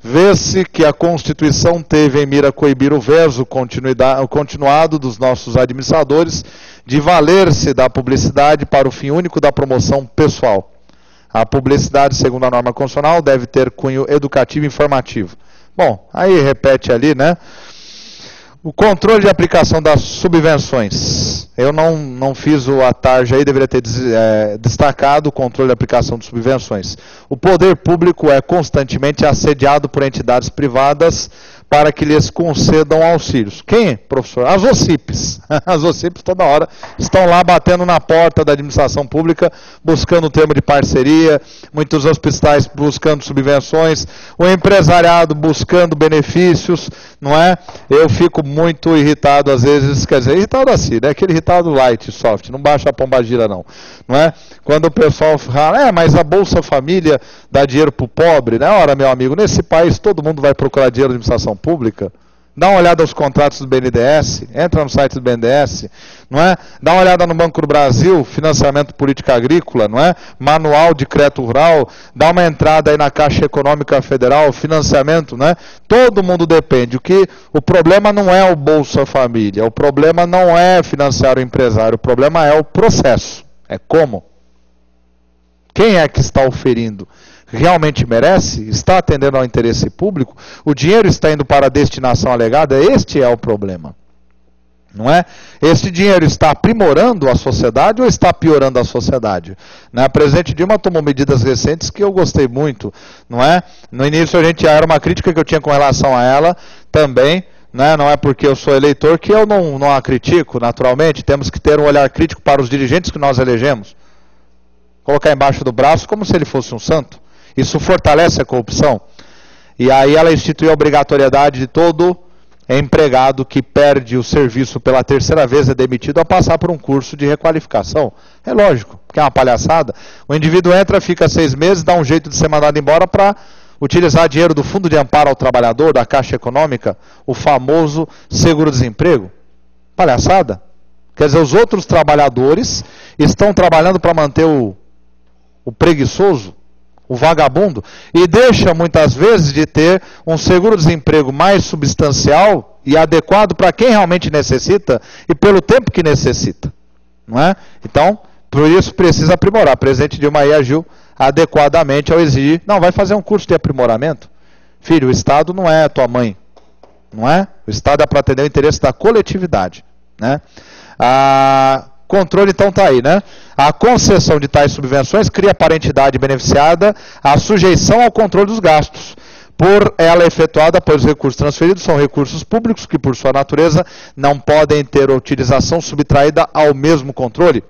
Speaker 1: Vê-se que a Constituição teve em mira coibir o verso continuado dos nossos administradores de valer-se da publicidade para o fim único da promoção pessoal. A publicidade, segundo a norma constitucional, deve ter cunho educativo e informativo. Bom, aí repete ali, né? O controle de aplicação das subvenções. Eu não fiz a tarja aí, deveria ter destacado o controle de aplicação de subvenções. O poder público é constantemente assediado por entidades privadas para que lhes concedam auxílios. Quem, professor? As OCIPs. As OCIPs toda hora estão lá batendo na porta da administração pública, buscando o termo de parceria, muitos hospitais buscando subvenções, o empresariado buscando benefícios, não é? Eu fico muito irritado às vezes, quer dizer, irritado assim, né? Aquele irritado light, soft, não baixa a pombagira não é? Quando o pessoal fala, mas a Bolsa Família dá dinheiro para o pobre, né? Ora, meu amigo, nesse país todo mundo vai procurar dinheiro de administração pública. Dá uma olhada aos contratos do BNDES, entra no site do BNDES, não é? Dá uma olhada no Banco do Brasil, financiamento política agrícola, não é? Manual de crédito rural, dá uma entrada aí na Caixa Econômica Federal, financiamento, né? Todo mundo depende. O problema não é o Bolsa Família, o problema não é financiar o empresário, o problema é o processo. É como? Quem é que está oferindo? Realmente merece? Está atendendo ao interesse público? O dinheiro está indo para a destinação alegada? Este é o problema. Não é? Este dinheiro está aprimorando a sociedade ou está piorando a sociedade? A presidente Dilma tomou medidas recentes que eu gostei muito. Não é? No início era uma crítica que eu tinha com relação a ela também. Não é porque eu sou eleitor que eu não a critico, naturalmente. Temos que ter um olhar crítico para os dirigentes que nós elegemos. Colocar embaixo do braço como se ele fosse um santo. Isso fortalece a corrupção. E aí ela instituiu a obrigatoriedade de todo empregado que perde o serviço pela terceira vez é demitido a passar por um curso de requalificação. É lógico, porque é uma palhaçada. O indivíduo entra, fica 6 meses, dá um jeito de ser mandado embora para utilizar dinheiro do Fundo de Amparo ao Trabalhador, da Caixa Econômica, o famoso seguro-desemprego. Palhaçada. Quer dizer, os outros trabalhadores estão trabalhando para manter o preguiçoso, o vagabundo, e deixa muitas vezes de ter um seguro-desemprego mais substancial e adequado para quem realmente necessita e pelo tempo que necessita. Não é? Então, por isso precisa aprimorar. O presidente Dilma aí agiu adequadamente ao exigir, vai fazer um curso de aprimoramento. Filho, o Estado não é a tua mãe. Não é? O Estado é para atender o interesse da coletividade. Né? Controle, então, está aí, né? A concessão de tais subvenções cria para a entidade beneficiada a sujeição ao controle dos gastos. Por ela efetuada, pois os recursos transferidos são recursos públicos que, por sua natureza, não podem ter utilização subtraída ao mesmo controle.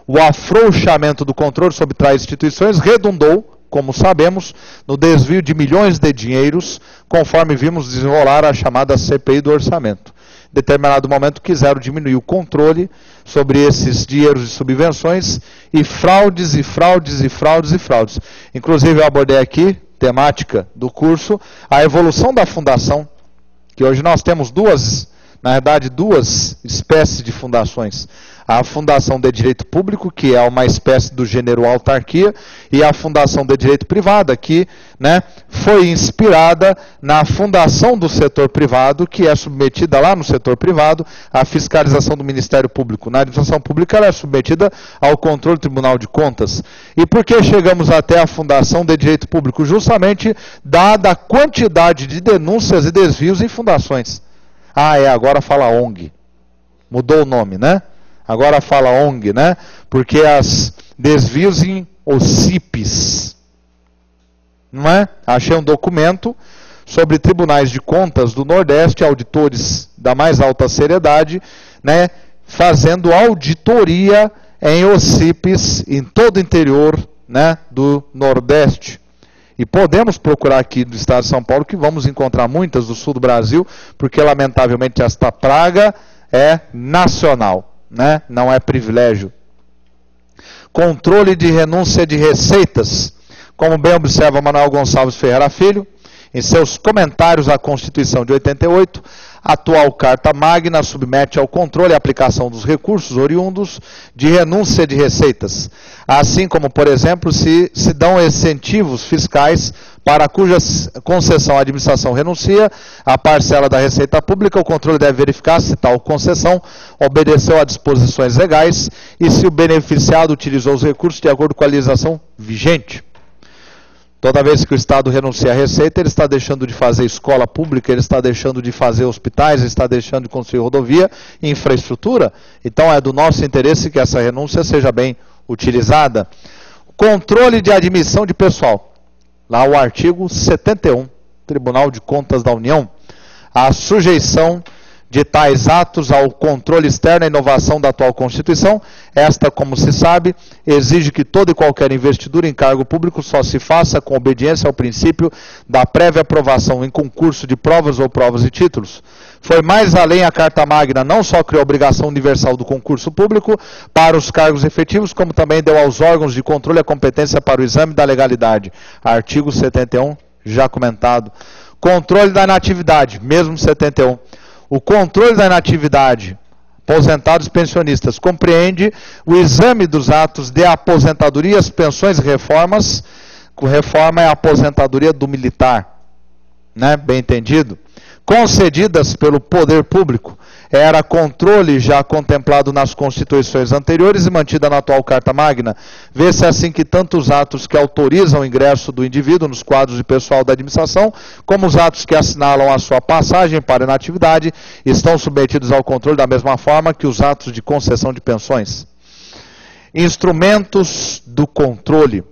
Speaker 1: O afrouxamento do controle sobre tais instituições redundou, como sabemos, no desvio de milhões de dinheiros, conforme vimos desenrolar a chamada CPI do orçamento. Em determinado momento quiseram diminuir o controle sobre esses dinheiros de subvenções e fraudes, e fraudes, e fraudes, e fraudes. Inclusive eu abordei aqui, temática do curso, a evolução da fundação, que hoje nós temos duas espécies de fundações. A fundação de direito público, que é uma espécie do gênero autarquia, e a fundação de direito privado, que foi inspirada na fundação do setor privado, que é submetida lá no setor privado à fiscalização do Ministério Público. Na administração pública ela é submetida ao controle do Tribunal de Contas. E por que chegamos até a fundação de direito público? Justamente dada a quantidade de denúncias e desvios em fundações. Agora fala ONG. Mudou o nome, né? Agora fala ONG, né? Porque as desvios em OCIPs. Não é? Achei um documento sobre tribunais de contas do Nordeste, auditores da mais alta seriedade, né, fazendo auditoria em OCIPs em todo o interior, né, do Nordeste. E podemos procurar aqui do estado de São Paulo, que vamos encontrar muitas do sul do Brasil, porque lamentavelmente esta praga é nacional, né, não é privilégio. Controle de renúncia de receitas. Como bem observa Manuel Gonçalves Ferreira Filho, em seus comentários à Constituição de 88, a atual Carta Magna submete ao controle e aplicação dos recursos oriundos de renúncia de receitas, assim como, por exemplo, se dão incentivos fiscais para cuja concessão a administração renuncia à parcela da receita pública. O controle deve verificar se tal concessão obedeceu a disposições legais e se o beneficiado utilizou os recursos de acordo com a legislação vigente. Toda vez que o Estado renuncia à receita, ele está deixando de fazer escola pública, ele está deixando de fazer hospitais, ele está deixando de construir rodovia e infraestrutura. Então é do nosso interesse que essa renúncia seja bem utilizada. Controle de admissão de pessoal. Lá o artigo 71, Tribunal de Contas da União. A sujeição de tais atos ao controle externo e inovação da atual Constituição. Esta, como se sabe, exige que toda e qualquer investidura em cargo público só se faça com obediência ao princípio da prévia aprovação em concurso de provas ou provas e títulos. Foi mais além a Carta Magna, não só criou a obrigação universal do concurso público para os cargos efetivos, como também deu aos órgãos de controle a competência para o exame da legalidade. Artigo 71, já comentado. Controle da inatividade, mesmo 71. O controle da inatividade, aposentados e pensionistas, compreende o exame dos atos de aposentadorias, pensões e reformas. Reforma é a aposentadoria do militar, né? Bem entendido? Concedidas pelo poder público. Era controle já contemplado nas constituições anteriores e mantida na atual Carta Magna. Vê-se assim que tanto os atos que autorizam o ingresso do indivíduo nos quadros de pessoal da administração, como os atos que assinalam a sua passagem para inatividade, estão submetidos ao controle da mesma forma que os atos de concessão de pensões. Instrumentos do controle.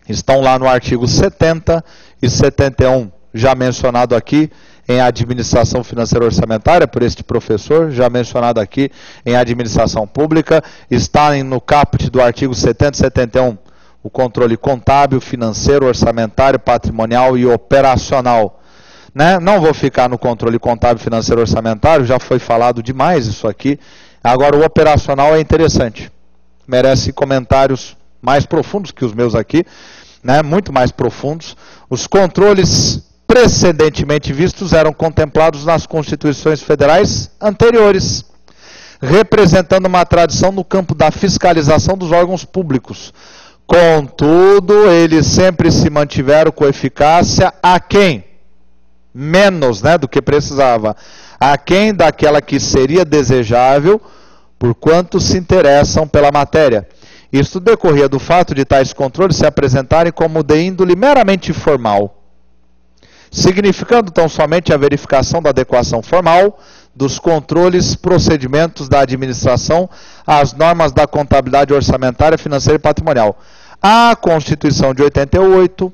Speaker 1: Estão lá no artigo 70 e 71, já mencionado aqui em administração financeira orçamentária, por este professor, já mencionado aqui em administração pública, está no caput do artigo 70 e 71, o controle contábil, financeiro, orçamentário, patrimonial e operacional. Né? Não vou ficar no controle contábil, financeiro, orçamentário, já foi falado demais isso aqui. Agora, o operacional é interessante, merece comentários mais profundos que os meus aqui, né? Muito mais profundos. Os controles precedentemente vistos eram contemplados nas constituições federais anteriores, representando uma tradição no campo da fiscalização dos órgãos públicos. Contudo, eles sempre se mantiveram com eficácia aquém, menos, né, do que precisava, aquém daquela que seria desejável, porquanto se interessam pela matéria. Isto decorria do fato de tais controles se apresentarem como de índole meramente formal, significando tão somente a verificação da adequação formal dos controles, procedimentos da administração às normas da contabilidade orçamentária, financeira e patrimonial. A Constituição de 88,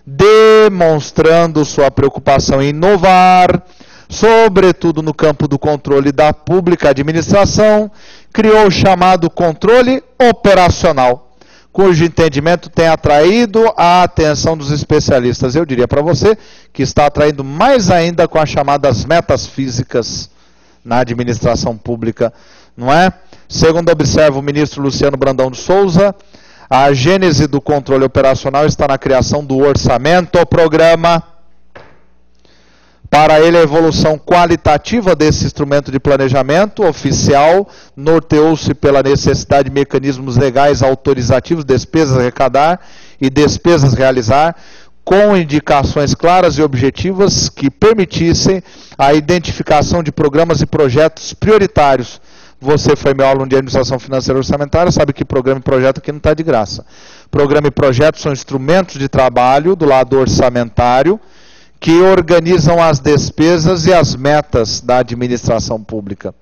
Speaker 1: demonstrando sua preocupação em inovar, sobretudo no campo do controle da pública administração, criou o chamado controle operacional, cujo entendimento tem atraído a atenção dos especialistas. Eu diria para você que está atraindo mais ainda com as chamadas metas físicas na administração pública, não é? Segundo observa o ministro Luciano Brandão de Souza, a gênese do controle operacional está na criação do orçamento, o programa. Para ele, a evolução qualitativa desse instrumento de planejamento oficial norteou-se pela necessidade de mecanismos legais autorizativos, despesas a arrecadar e despesas a realizar, com indicações claras e objetivas que permitissem a identificação de programas e projetos prioritários. Você foi meu aluno de administração financeira orçamentária, sabe que programa e projeto aqui não está de graça. Programa e projeto são instrumentos de trabalho do lado orçamentário, que organizam as despesas e as metas da administração pública.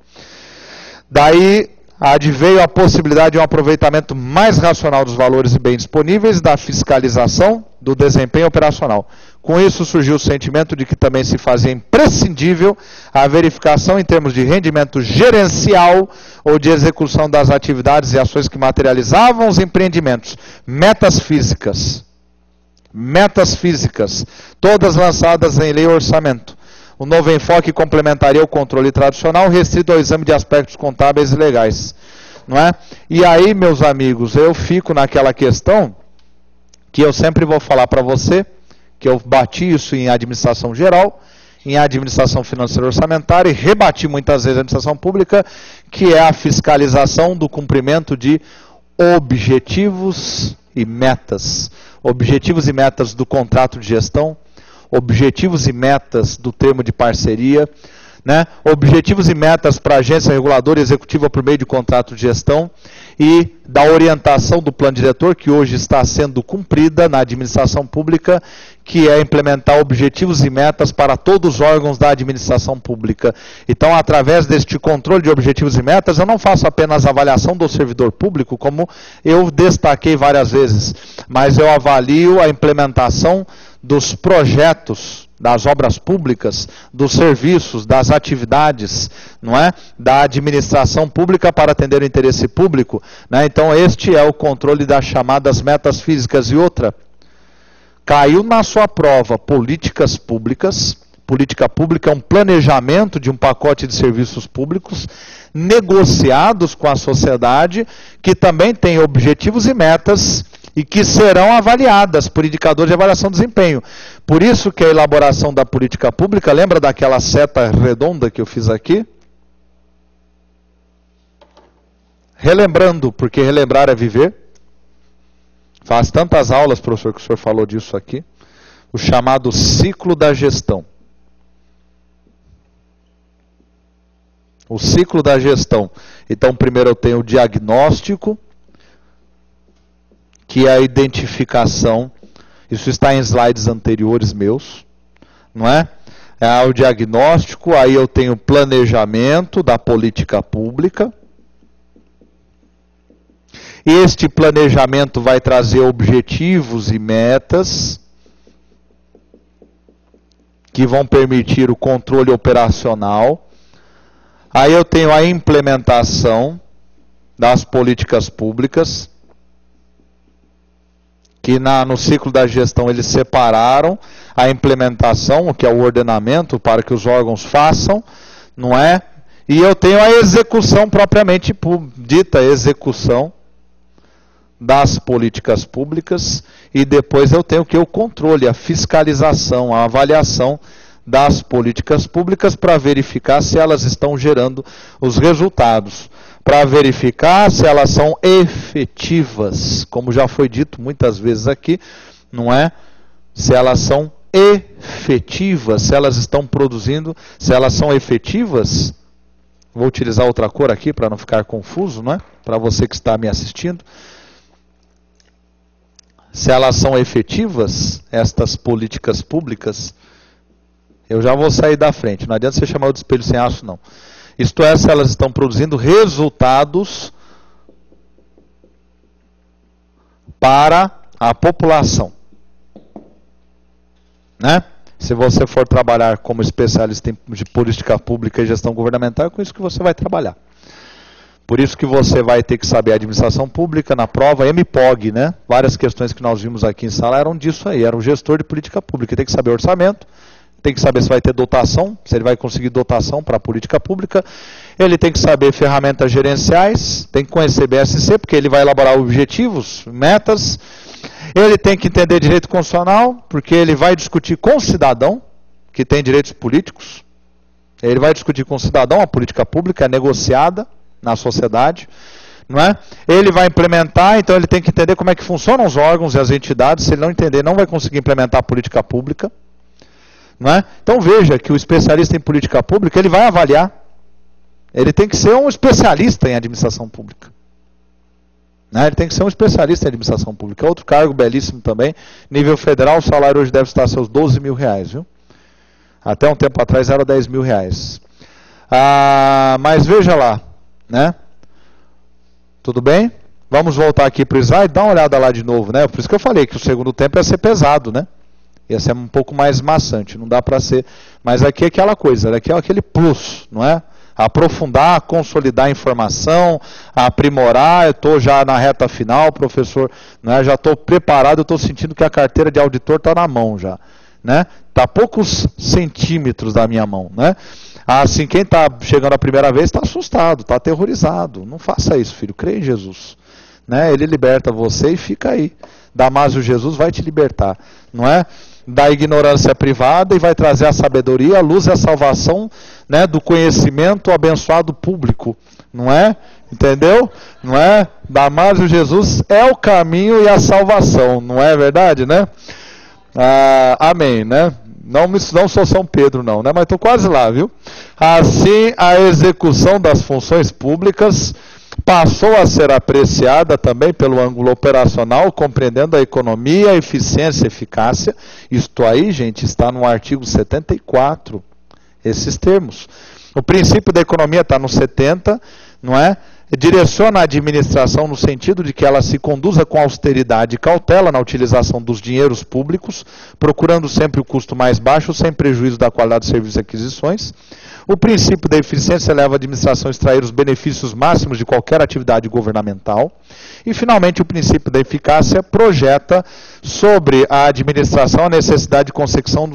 Speaker 1: Daí adveio a possibilidade de um aproveitamento mais racional dos valores e bens disponíveis, da fiscalização, do desempenho operacional. Com isso surgiu o sentimento de que também se fazia imprescindível a verificação em termos de rendimento gerencial ou de execução das atividades e ações que materializavam os empreendimentos. Metas físicas. Metas físicas, todas lançadas em lei e orçamento. O novo enfoque complementaria o controle tradicional, restrito ao exame de aspectos contábeis e legais. Não é? E aí, meus amigos, eu fico naquela questão que eu sempre vou falar para você, que eu bati isso em administração geral, em administração financeira orçamentária, e rebati muitas vezes a administração pública, que é a fiscalização do cumprimento de objetivos e metas. Objetivos e metas do contrato de gestão, objetivos e metas do termo de parceria, né? Objetivos e metas para a agência reguladora e executiva por meio de contrato de gestão e da orientação do plano diretor, que hoje está sendo cumprida na administração pública, que é implementar objetivos e metas para todos os órgãos da administração pública. Então, através deste controle de objetivos e metas, eu não faço apenas a avaliação do servidor público, como eu destaquei várias vezes, mas eu avalio a implementação dos projetos, das obras públicas, dos serviços, das atividades, não é? Da administração pública para atender o interesse público, né? Então este é o controle das chamadas metas físicas. E outra, caiu na sua prova políticas públicas. Política pública é um planejamento de um pacote de serviços públicos negociados com a sociedade, que também tem objetivos e metas e que serão avaliadas por indicadores de avaliação de desempenho. Por isso que a elaboração da política pública, lembra daquela seta redonda que eu fiz aqui? Relembrando, porque relembrar é viver. Faz tantas aulas, professor, que o senhor falou disso aqui. O chamado ciclo da gestão. O ciclo da gestão. Então, primeiro eu tenho o diagnóstico, que é a identificação. Isso está em slides anteriores meus, não é? É o diagnóstico, aí eu tenho o planejamento da política pública. Este planejamento vai trazer objetivos e metas que vão permitir o controle operacional. Aí eu tenho a implementação das políticas públicas, que no ciclo da gestão eles separaram a implementação, o que é o ordenamento, para que os órgãos façam, não é? E eu tenho a execução propriamente dita, execução das políticas públicas, e depois eu tenho o controle, a fiscalização, a avaliação das políticas públicas para verificar se elas estão gerando os resultados, para verificar se elas são efetivas, como já foi dito muitas vezes aqui, não é? Se elas são efetivas, se elas estão produzindo, se elas são efetivas, vou utilizar outra cor aqui para não ficar confuso, não é? Para você que está me assistindo. Se elas são efetivas, estas políticas públicas, eu já vou sair da frente, não adianta você chamar o de espelho sem aço, não. Isto é, se elas estão produzindo resultados para a população, né? Se você for trabalhar como especialista de política pública e gestão governamental, é com isso que você vai trabalhar. Por isso que você vai ter que saber a administração pública na prova MPOG, né? Várias questões que nós vimos aqui em sala eram disso aí, era um gestor de política pública, tem que saber orçamento, tem que saber se vai ter dotação, se ele vai conseguir dotação para a política pública. Ele tem que saber ferramentas gerenciais, tem que conhecer BSC, porque ele vai elaborar objetivos, metas. Ele tem que entender direito constitucional, porque ele vai discutir com o cidadão, que tem direitos políticos. Ele vai discutir com o cidadão, a política pública é negociada na sociedade, não é? Ele vai implementar, então ele tem que entender como é que funcionam os órgãos e as entidades. Se ele não entender, não vai conseguir implementar a política pública. Não é? Então veja que o especialista em política pública, ele vai avaliar. Ele tem que ser um especialista em administração pública. Né? Ele tem que ser um especialista em administração pública. Outro cargo belíssimo também. Nível federal, o salário hoje deve estar seus 12 mil reais. Viu? Até um tempo atrás era 10 mil reais. Mas veja lá. Né? Tudo bem? Vamos voltar aqui para o slide. Dá uma olhada lá de novo. Né? Por isso que eu falei que o segundo tempo ia ser pesado. Né? Esse é um pouco mais maçante, não dá para ser. Mas aqui é aquela coisa, aqui é aquele plus, não é? Aprofundar, consolidar a informação, aprimorar. Eu estou já na reta final, professor, né? Já estou preparado, eu estou sentindo que a carteira de auditor está na mão já, né? Está a poucos centímetros da minha mão, né? Assim, quem está chegando a primeira vez está assustado, está aterrorizado. Não faça isso, filho, crê em Jesus, né? Ele liberta você e fica aí. Damásio Jesus vai te libertar, não é? Da ignorância privada e vai trazer a sabedoria, a luz e a salvação, né, do conhecimento abençoado público, não é? Entendeu? Não é? Damásio Jesus é o caminho e a salvação, não é verdade, né? Amém, né? Não sou São Pedro não, né? Mas estou quase lá, viu? Assim, a execução das funções públicas passou a ser apreciada também pelo ângulo operacional, compreendendo a economia, a eficiência e eficácia. Isto aí, gente, está no artigo 74, esses termos. O princípio da economia está no 70, não é? Direciona a administração no sentido de que ela se conduza com austeridade e cautela na utilização dos dinheiros públicos, procurando sempre o custo mais baixo, sem prejuízo da qualidade dos serviços e aquisições. O princípio da eficiência leva a administração a extrair os benefícios máximos de qualquer atividade governamental. E, finalmente, o princípio da eficácia projeta sobre a administração a necessidade de consecução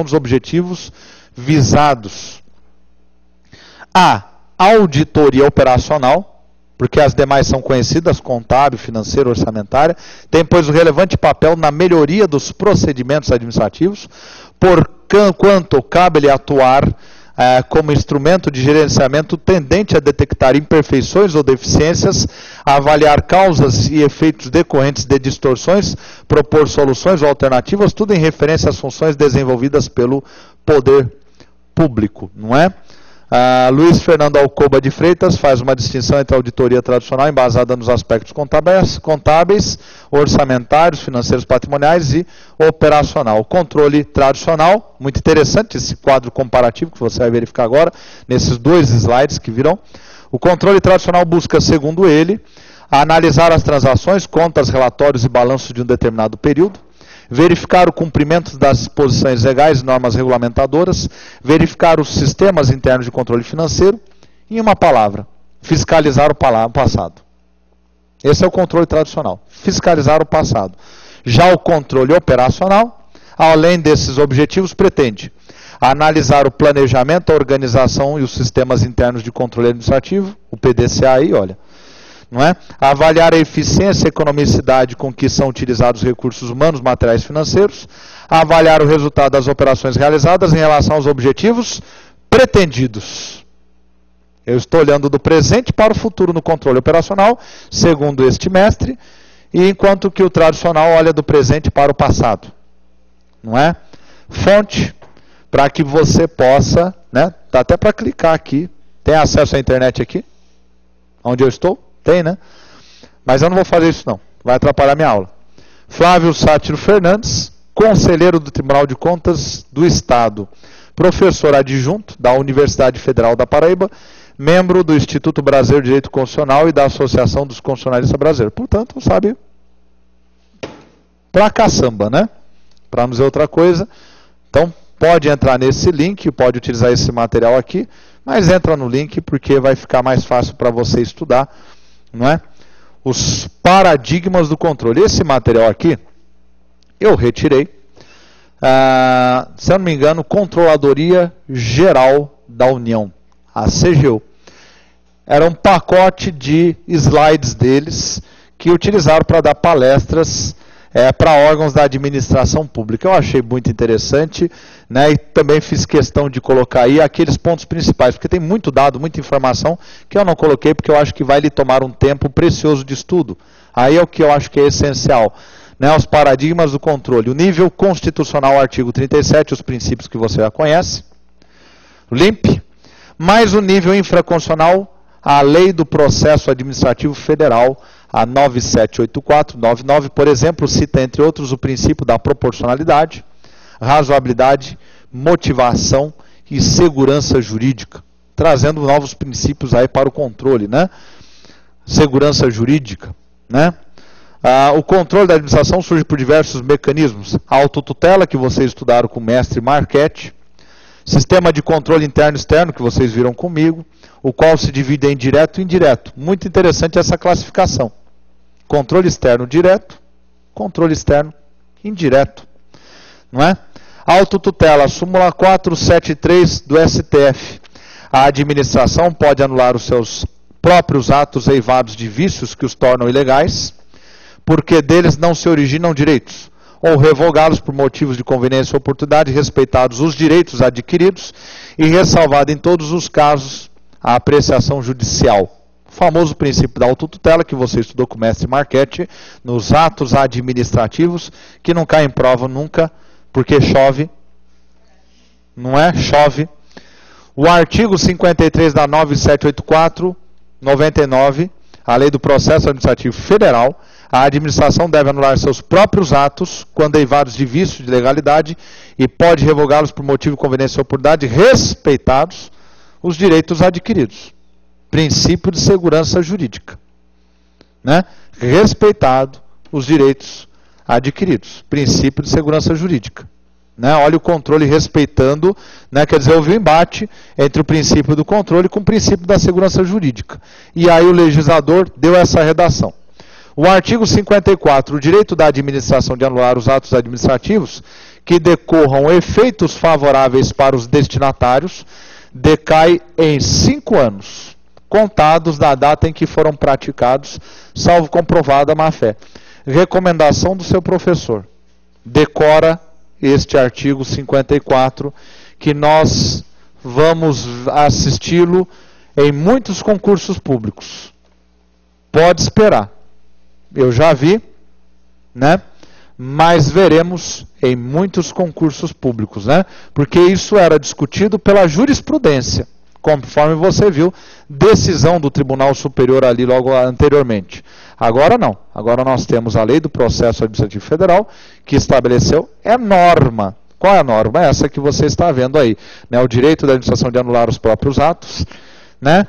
Speaker 1: dos objetivos visados. A auditoria operacional, porque as demais são conhecidas, contábil, financeira, orçamentária, tem, pois, o relevante papel na melhoria dos procedimentos administrativos, porquanto cabe-lhe atuar como instrumento de gerenciamento tendente a detectar imperfeições ou deficiências, a avaliar causas e efeitos decorrentes de distorções, propor soluções ou alternativas, tudo em referência às funções desenvolvidas pelo poder público, não é? Luiz Fernando Alcoba de Freitas faz uma distinção entre a auditoria tradicional embasada nos aspectos contábeis, orçamentários, financeiros, patrimoniais e operacional. O controle tradicional, muito interessante esse quadro comparativo que você vai verificar agora, nesses dois slides que virão. O controle tradicional busca, segundo ele, analisar as transações, contas, relatórios e balanços de um determinado período, verificar o cumprimento das disposições legais e normas regulamentadoras, verificar os sistemas internos de controle financeiro, em uma palavra, fiscalizar o passado. Esse é o controle tradicional, fiscalizar o passado. Já o controle operacional, além desses objetivos, pretende analisar o planejamento, a organização e os sistemas internos de controle administrativo, o PDCA aí, olha, não é? Avaliar a eficiência e economicidade com que são utilizados os recursos humanos, materiais e financeiros, avaliar o resultado das operações realizadas em relação aos objetivos pretendidos. Eu estou olhando do presente para o futuro no controle operacional, segundo este mestre, e enquanto que o tradicional olha do presente para o passado. Não é? Fonte, para que você possa, né? Dá até para clicar aqui. Tem acesso à internet aqui? Onde eu estou? Tem, né? Mas eu não vou fazer isso não, vai atrapalhar minha aula. Flávio Sátiro Fernandes, conselheiro do Tribunal de Contas do Estado, professor adjunto da Universidade Federal da Paraíba, membro do Instituto Brasileiro de Direito Constitucional e da Associação dos Constitucionalistas Brasileiros. Portanto, sabe, pra caçamba, né? Para não dizer outra coisa. Então, pode entrar nesse link, pode utilizar esse material aqui, mas entra no link porque vai ficar mais fácil para você estudar, não é? Os paradigmas do controle. Esse material aqui, eu retirei, se eu não me engano, Controladoria Geral da União, a CGU. Era um pacote de slides deles que utilizaram para dar palestras para órgãos da administração pública. Eu achei muito interessante, né, e também fiz questão de colocar aí aqueles pontos principais, porque tem muito dado, muita informação que eu não coloquei, porque eu acho que vai lhe tomar um tempo precioso de estudo. Aí é o que eu acho que é essencial, né, os paradigmas do controle. O nível constitucional, artigo 37, os princípios que você já conhece, o LIMP, mais o nível infraconstitucional, a Lei do Processo Administrativo Federal, a 978499, por exemplo, cita, entre outros, o princípio da proporcionalidade, razoabilidade, motivação e segurança jurídica, trazendo novos princípios aí para o controle, né? Segurança jurídica, né? O controle da administração surge por diversos mecanismos. A autotutela, que vocês estudaram com o mestre Marchetti. Sistema de controle interno e externo, que vocês viram comigo, o qual se divide em direto e indireto. Muito interessante essa classificação. Controle externo direto, controle externo indireto. Não é? Autotutela, súmula 473 do STF. A administração pode anular os seus próprios atos eivados de vícios que os tornam ilegais, porque deles não se originam direitos, ou revogá-los por motivos de conveniência ou oportunidade, respeitados os direitos adquiridos e ressalvado em todos os casos a apreciação judicial. O famoso princípio da autotutela, que você estudou com o mestre Marchetti, nos atos administrativos, que não cai em prova nunca, porque chove, não é? Chove. O artigo 53 da 9784, 99, a Lei do Processo Administrativo Federal, a administração deve anular seus próprios atos quando eivados de vício de legalidade e pode revogá-los por motivo de conveniência ou oportunidade, respeitados os direitos adquiridos. Princípio de segurança jurídica. Né? Respeitado os direitos adquiridos. Princípio de segurança jurídica. Né? Olha o controle respeitando, né? Quer dizer, houve um embate entre o princípio do controle com o princípio da segurança jurídica. E aí o legislador deu essa redação. O artigo 54, o direito da administração de anular os atos administrativos que decorram efeitos favoráveis para os destinatários, decai em 5 anos, contados da data em que foram praticados, salvo comprovada má-fé. Recomendação do seu professor. Decora este artigo 54, que nós vamos assisti-lo em muitos concursos públicos. Pode esperar. Eu já vi, né? Mas veremos em muitos concursos públicos, né? Porque isso era discutido pela jurisprudência, conforme você viu, decisão do Tribunal Superior ali logo anteriormente. Agora não. Agora nós temos a Lei do Processo Administrativo Federal, que estabeleceu, é norma. Qual é a norma? É essa que você está vendo aí, né? O direito da administração de anular os próprios atos, né?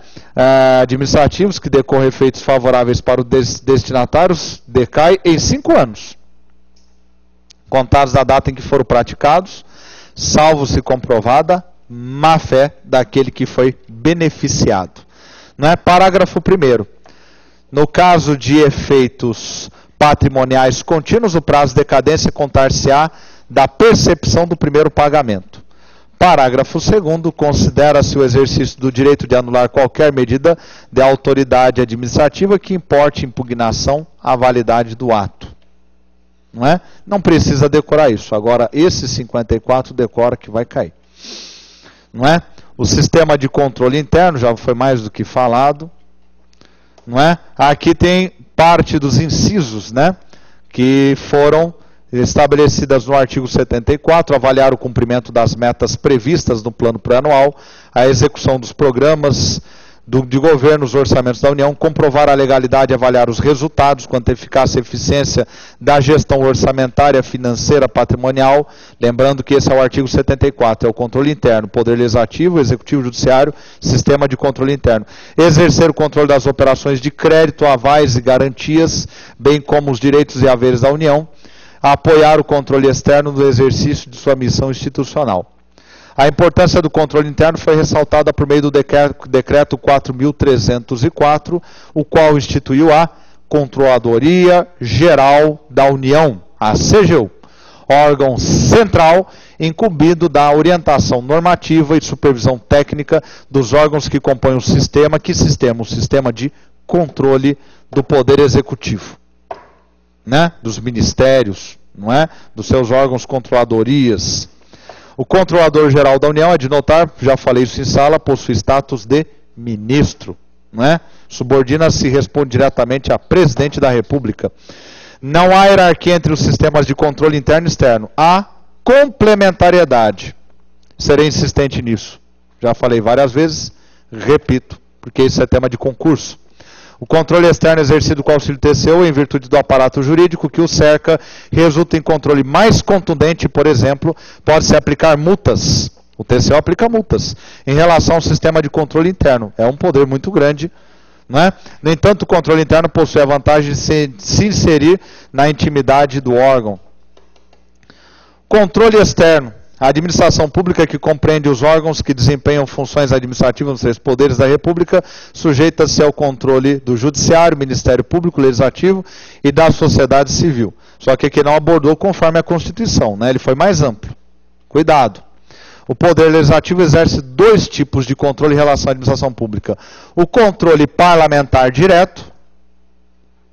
Speaker 1: Administrativos que decorrem efeitos favoráveis para os destinatários, decai em 5 anos, contados da data em que foram praticados, salvo se comprovada má-fé daquele que foi beneficiado. Não é? Parágrafo 1º. No caso de efeitos patrimoniais contínuos, o prazo de decadência contar-se-á da percepção do primeiro pagamento. Parágrafo 2º, considera-se o exercício do direito de anular qualquer medida de autoridade administrativa que importe impugnação à validade do ato. Não é? Não precisa decorar isso. Agora, esse 54 decora que vai cair. Não é? O sistema de controle interno, já foi mais do que falado. Não é? Aqui tem parte dos incisos, né, que foram estabelecidas no artigo 74, avaliar o cumprimento das metas previstas no plano plurianual, a execução dos programas de governo, os orçamentos da União, comprovar a legalidade e avaliar os resultados quanto à eficácia e eficiência da gestão orçamentária, financeira, patrimonial. Lembrando que esse é o artigo 74, é o controle interno, poder legislativo, executivo, judiciário, sistema de controle interno. Exercer o controle das operações de crédito, avais e garantias, bem como os direitos e haveres da União. Apoiar o controle externo no exercício de sua missão institucional. A importância do controle interno foi ressaltada por meio do decreto 4.304, o qual instituiu a Controladoria Geral da União, a CGU, órgão central incumbido da orientação normativa e supervisão técnica dos órgãos que compõem o sistema. Que sistema? O sistema de controle do Poder Executivo. Né? Dos ministérios, não é? Dos seus órgãos controladorias. O Controlador Geral da União, é de notar, já falei isso em sala, possui status de ministro, não é? Subordina-se e responde diretamente a Presidente da República. Não há hierarquia entre os sistemas de controle interno e externo. Há complementariedade. Serei insistente nisso. Já falei várias vezes, repito, porque isso é tema de concurso. O controle externo exercido com o auxílio do TCU, em virtude do aparato jurídico que o cerca, resulta em controle mais contundente, por exemplo, pode-se aplicar multas. O TCU aplica multas em relação ao sistema de controle interno. É um poder muito grande, Não é? No entanto, o controle interno possui a vantagem de se inserir na intimidade do órgão. Controle externo. A administração pública, que compreende os órgãos que desempenham funções administrativas nos 3 poderes da República, sujeita-se ao controle do Judiciário, Ministério Público, Legislativo e da sociedade civil. Só que aqui não abordou conforme a Constituição, né? Ele foi mais amplo. Cuidado. O Poder Legislativo exerce 2 tipos de controle em relação à administração pública. O controle parlamentar direto,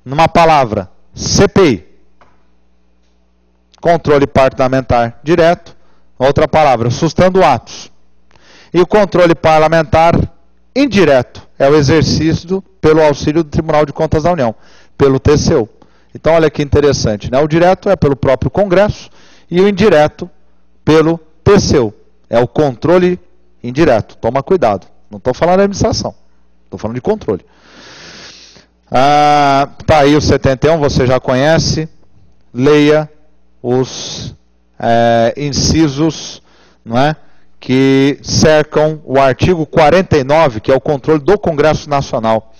Speaker 1: numa palavra, CPI. Controle parlamentar direto, outra palavra, sustando atos. E o controle parlamentar indireto é o exercício pelo auxílio do Tribunal de Contas da União, pelo TCU. Então, olha que interessante, né? O direto é pelo próprio Congresso e o indireto pelo TCU. É o controle indireto. Toma cuidado. Não estou falando de administração. Estou falando de controle. Tá aí o 71, você já conhece. Leia os incisos, não é, que cercam o artigo 49, que é o controle do Congresso Nacional.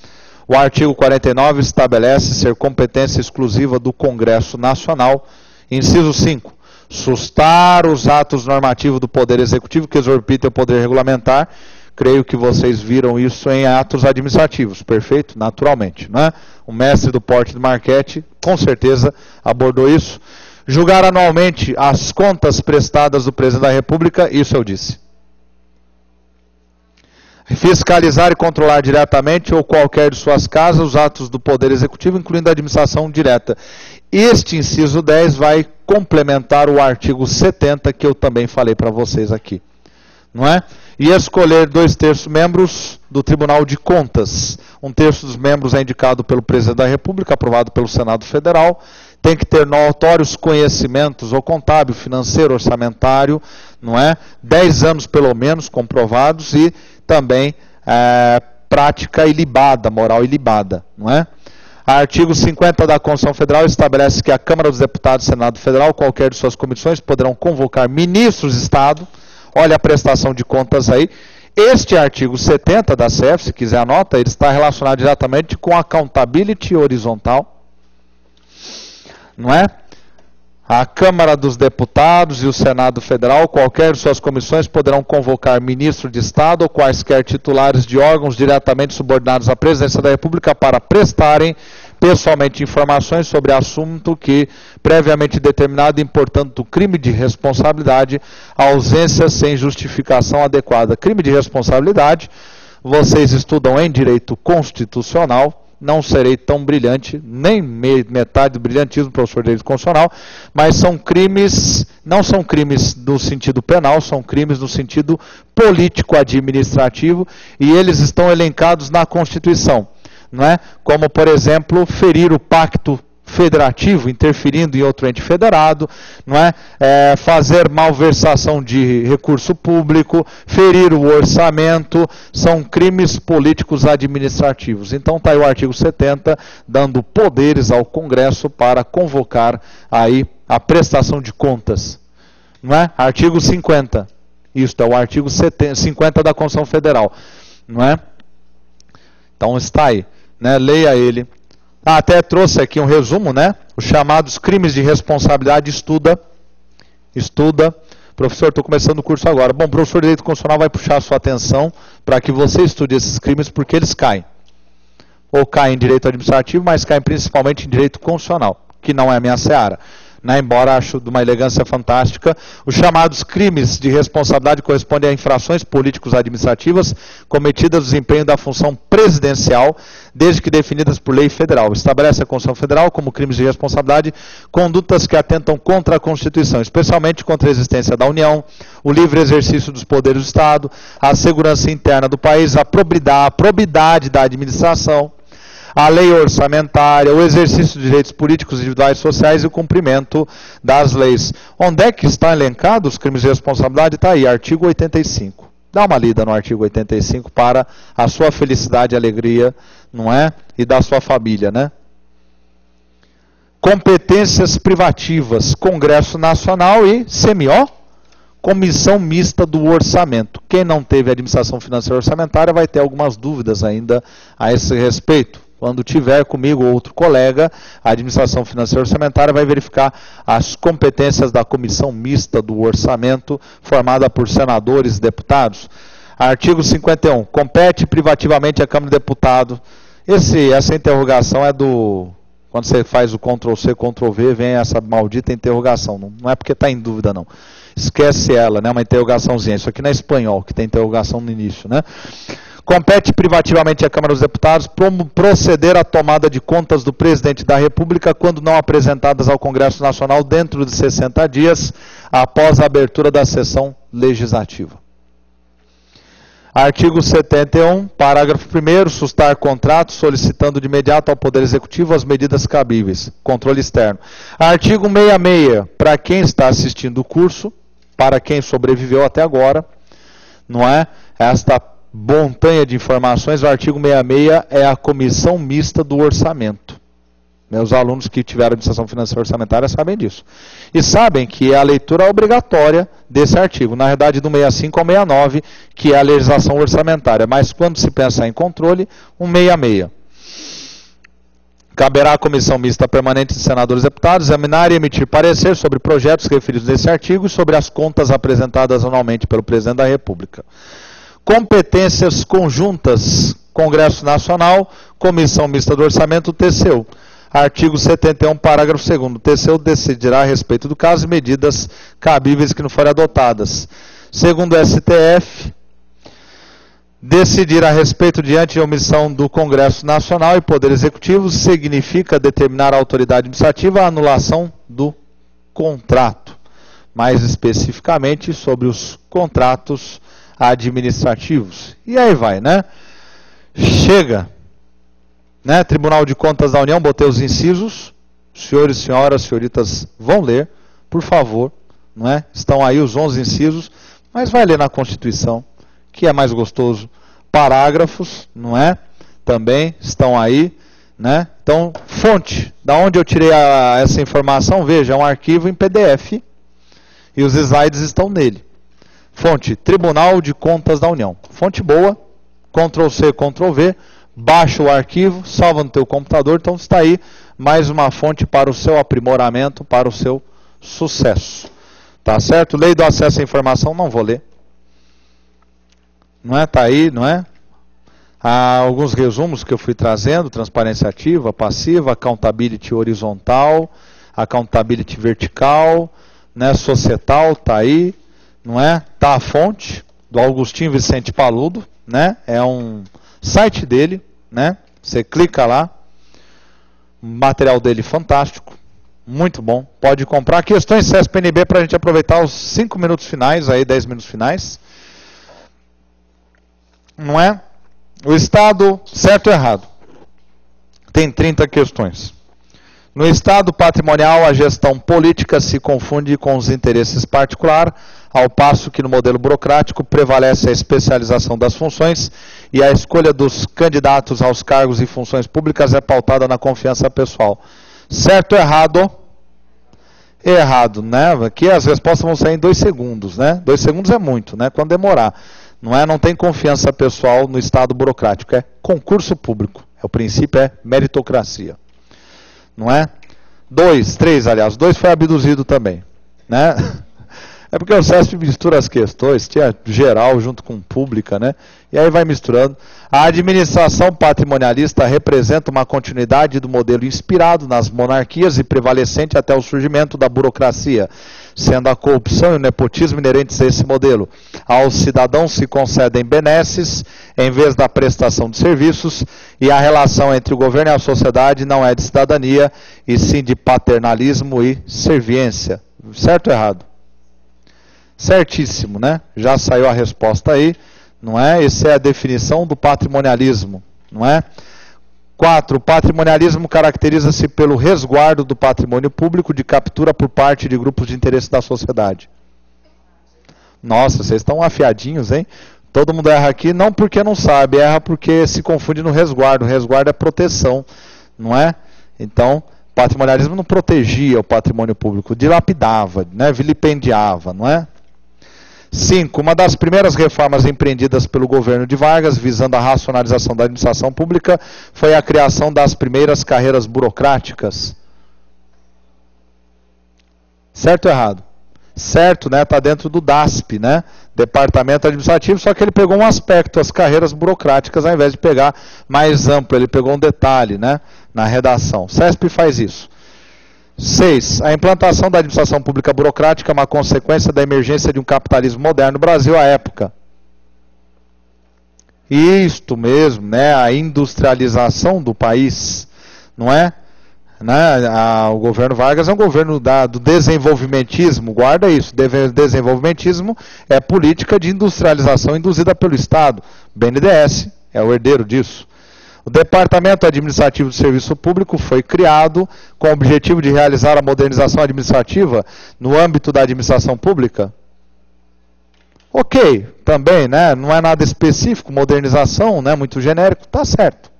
Speaker 1: O artigo 49 estabelece ser competência exclusiva do Congresso Nacional. Inciso 5. Sustar os atos normativos do Poder Executivo que exorbitem o poder regulamentar. Creio que vocês viram isso em atos administrativos, perfeito? Naturalmente, não é? O mestre do porte do Marquete, com certeza, abordou isso. Julgar anualmente as contas prestadas do Presidente da República, isso eu disse. Fiscalizar e controlar diretamente ou qualquer de suas casas os atos do Poder Executivo, incluindo a administração direta. Este inciso 10 vai complementar o artigo 70, que eu também falei para vocês aqui. Não é? E escolher 2/3 membros do Tribunal de Contas. 1/3 dos membros é indicado pelo Presidente da República, aprovado pelo Senado Federal. Tem que ter notórios conhecimentos ou contábil, financeiro, orçamentário, não é? 10 anos pelo menos comprovados e também prática ilibada, moral ilibada, não é? Artigo 50 da Constituição Federal estabelece que a Câmara dos Deputados e Senado Federal, qualquer de suas comissões, poderão convocar ministros de Estado. Olha a prestação de contas aí. Este artigo 70 da CEF, se quiser anota, ele está relacionado diretamente com a accountability horizontal. Não é? A Câmara dos Deputados e o Senado Federal, qualquer de suas comissões, poderão convocar ministro de Estado ou quaisquer titulares de órgãos diretamente subordinados à Presidência da República para prestarem pessoalmente informações sobre assunto que, previamente determinado, importando crime de responsabilidade, ausência sem justificação adequada. Crime de responsabilidade, vocês estudam em direito constitucional. Não serei tão brilhante, nem metade do brilhantismo, professor de direito constitucional, mas são crimes, não são crimes no sentido penal, são crimes no sentido político-administrativo, e eles estão elencados na Constituição, não é? Como, por exemplo, ferir o pacto federativo, interferindo em outro ente federado, não é? Fazer malversação de recurso público, ferir o orçamento, são crimes políticos administrativos. Então está aí o artigo 70, dando poderes ao Congresso para convocar aí a prestação de contas. Não é? Artigo 50, isso é o artigo 50 da Constituição Federal. Não é? Então está aí, né? Leia ele. Até trouxe aqui um resumo, né? Os chamados crimes de responsabilidade, estuda. Professor, estou começando o curso agora. Bom, o professor de Direito Constitucional vai puxar a sua atenção para que você estude esses crimes, porque eles caem. Ou caem em direito administrativo, mas caem principalmente em direito constitucional, que não é a minha seara. Né? Embora acho de uma elegância fantástica, os chamados crimes de responsabilidade correspondem a infrações políticos administrativas cometidas no desempenho da função presidencial, desde que definidas por lei federal. Estabelece a Constituição Federal como crimes de responsabilidade condutas que atentam contra a Constituição, especialmente contra a existência da União, o livre exercício dos poderes do Estado, a segurança interna do país, a probidade da administração, a lei orçamentária, o exercício de direitos políticos, individuais e sociais e o cumprimento das leis. Onde é que estão elencados os crimes de responsabilidade? Está aí, artigo 85. Dá uma lida no artigo 85 para a sua felicidade e alegria, não é? E da sua família, né? Competências privativas, Congresso Nacional e CMO, Comissão mista do orçamento. Quem não teve administração financeira orçamentária vai ter algumas dúvidas ainda a esse respeito. Quando tiver comigo ou outro colega, a administração financeira orçamentária vai verificar as competências da comissão mista do orçamento, formada por senadores e deputados. Artigo 51. Compete privativamente à Câmara de Deputados. Essa interrogação é do... Quando você faz o Ctrl+C, Ctrl+V, vem essa maldita interrogação. Não é porque está em dúvida, não. Esquece ela, né? Uma interrogaçãozinha. Isso aqui não é espanhol, que tem interrogação no início, né? Compete privativamente à Câmara dos Deputados proceder à tomada de contas do Presidente da República quando não apresentadas ao Congresso Nacional dentro de 60 dias após a abertura da sessão legislativa. Artigo 71, parágrafo 1º, sustar contrato solicitando de imediato ao Poder Executivo as medidas cabíveis. Controle externo. Artigo 66, para quem está assistindo o curso, para quem sobreviveu até agora, não é? Esta montanha de informações, o artigo 66 é a comissão mista do orçamento. Meus alunos que tiveram administração financeira orçamentária sabem disso. E sabem que é a leitura obrigatória desse artigo, na verdade do 65 ao 69, que é a legislação orçamentária. Mas quando se pensar em controle, o 66. Caberá à comissão mista permanente de senadores e deputados examinar e emitir parecer sobre projetos referidos nesse artigo e sobre as contas apresentadas anualmente pelo Presidente da República. Competências conjuntas, Congresso Nacional, Comissão Mista do Orçamento, TCU. Artigo 71, parágrafo 2º. O TCU decidirá a respeito do caso e medidas cabíveis que não forem adotadas. Segundo o STF, decidir a respeito diante de omissão do Congresso Nacional e Poder Executivo significa determinar à autoridade administrativa a anulação do contrato. Mais especificamente sobre os contratos administrativos. E aí vai, né? Chega. Né? Tribunal de Contas da União, botei os incisos. Senhores e senhoras, senhoritas, vão ler, por favor. Não é? Estão aí os 11 incisos, mas vai ler na Constituição, que é mais gostoso. Parágrafos, não é? Também estão aí. Né? Então, fonte. Da onde eu tirei essa informação? Veja, é um arquivo em PDF e os slides estão nele. Fonte, Tribunal de Contas da União. Fonte boa, Ctrl+C, Ctrl+V, baixa o arquivo, salva no teu computador, então está aí mais uma fonte para o seu aprimoramento, para o seu sucesso. Tá certo? Lei do acesso à informação, não vou ler. Não é? Tá aí, não é? Há alguns resumos que eu fui trazendo, transparência ativa, passiva, accountability horizontal, accountability vertical, né? Societal, tá aí. Não é? Tá a fonte do Augustinho Vicente Paludo, né? É um site dele, né? Você clica lá. O material dele fantástico, muito bom. Pode comprar. Questões CESP-NB para a gente aproveitar os 5 minutos finais, aí 10 minutos finais. Não é? O Estado, certo ou errado? Tem 30 questões. No Estado patrimonial, a gestão política se confunde com os interesses particulares, ao passo que no modelo burocrático prevalece a especialização das funções e a escolha dos candidatos aos cargos e funções públicas é pautada na confiança pessoal. Certo ou errado? Errado, né? Aqui as respostas vão sair em 2 segundos, né? 2 segundos é muito, né? Quando demorar. Não tem confiança pessoal no Estado burocrático, é concurso público. O princípio é meritocracia. Não é? 2, 3, aliás. 2 foi abduzido também. Né? É porque o CESP mistura as questões, tinha geral junto com pública, né? E aí vai misturando. A administração patrimonialista representa uma continuidade do modelo inspirado nas monarquias e prevalecente até o surgimento da burocracia, sendo a corrupção e o nepotismo inerentes a esse modelo. Aos cidadãos se concedem benesses em vez da prestação de serviços, e a relação entre o governo e a sociedade não é de cidadania, e sim de paternalismo e serviência. Certo ou errado? Certíssimo, né? Já saiu a resposta aí, não é? Essa é a definição do patrimonialismo, não é? 4. O patrimonialismo caracteriza-se pelo resguardo do patrimônio público de captura por parte de grupos de interesse da sociedade. Nossa, vocês estão afiadinhos, hein? Todo mundo erra aqui, não porque não sabe, erra porque se confunde no resguardo. O resguardo é proteção, não é? Então, patrimonialismo não protegia o patrimônio público, dilapidava, né? Vilipendiava, não é? 5. Uma das primeiras reformas empreendidas pelo governo de Vargas, visando a racionalização da administração pública, foi a criação das primeiras carreiras burocráticas. Certo ou errado? Certo, né? Está dentro do DASP, né? Departamento Administrativo, só que ele pegou um aspecto, as carreiras burocráticas, ao invés de pegar mais amplo, ele pegou um detalhe, né? Na redação. CESP faz isso. 6. A implantação da administração pública burocrática é uma consequência da emergência de um capitalismo moderno no Brasil à época. Isto mesmo, né? A industrialização do país, não é? O governo Vargas é um governo do desenvolvimentismo, guarda isso, desenvolvimentismo é política de industrialização induzida pelo Estado, o BNDES é o herdeiro disso. O Departamento Administrativo do Serviço Público foi criado com o objetivo de realizar a modernização administrativa no âmbito da administração pública. Ok, também, né? Não é nada específico, modernização, né? Muito genérico, tá certo.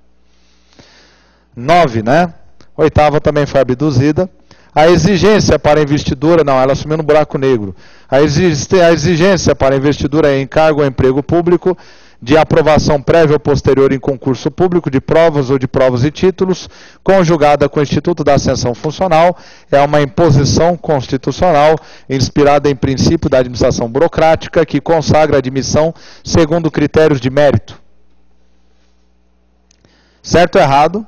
Speaker 1: 9, né? 8ª também foi abduzida. A exigência para investidura, não, ela assumiu no buraco negro. A exigência para investidura em encargo ou emprego público, de aprovação prévia ou posterior em concurso público, de provas ou de provas e títulos, conjugada com o Instituto da Ascensão Funcional, é uma imposição constitucional inspirada em princípio da administração burocrática que consagra a admissão segundo critérios de mérito. Certo ou errado?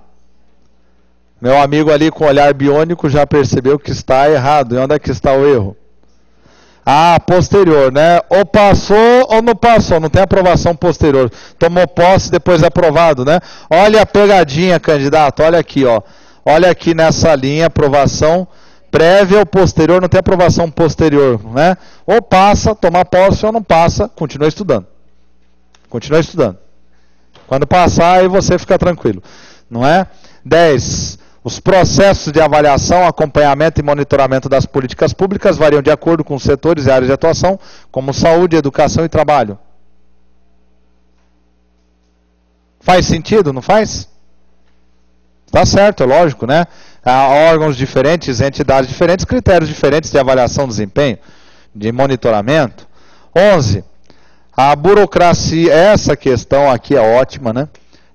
Speaker 1: Meu amigo ali com olhar biônico já percebeu que está errado. E onde é que está o erro? Ah, posterior, né? Ou passou ou não passou. Não tem aprovação posterior. Tomou posse, depois é aprovado, né? Olha a pegadinha, candidato. Olha aqui, ó. Olha aqui nessa linha, aprovação prévia ou posterior. Não tem aprovação posterior, né? Ou passa, toma posse, ou não passa, continua estudando. Continua estudando. Quando passar, aí você fica tranquilo. Não é? 10. Os processos de avaliação, acompanhamento e monitoramento das políticas públicas variam de acordo com os setores e áreas de atuação, como saúde, educação e trabalho. Faz sentido, não faz? Tá certo, é lógico, né? Há órgãos diferentes, entidades diferentes, critérios diferentes de avaliação do desempenho, de monitoramento. 11. A burocracia, essa questão aqui é ótima, né?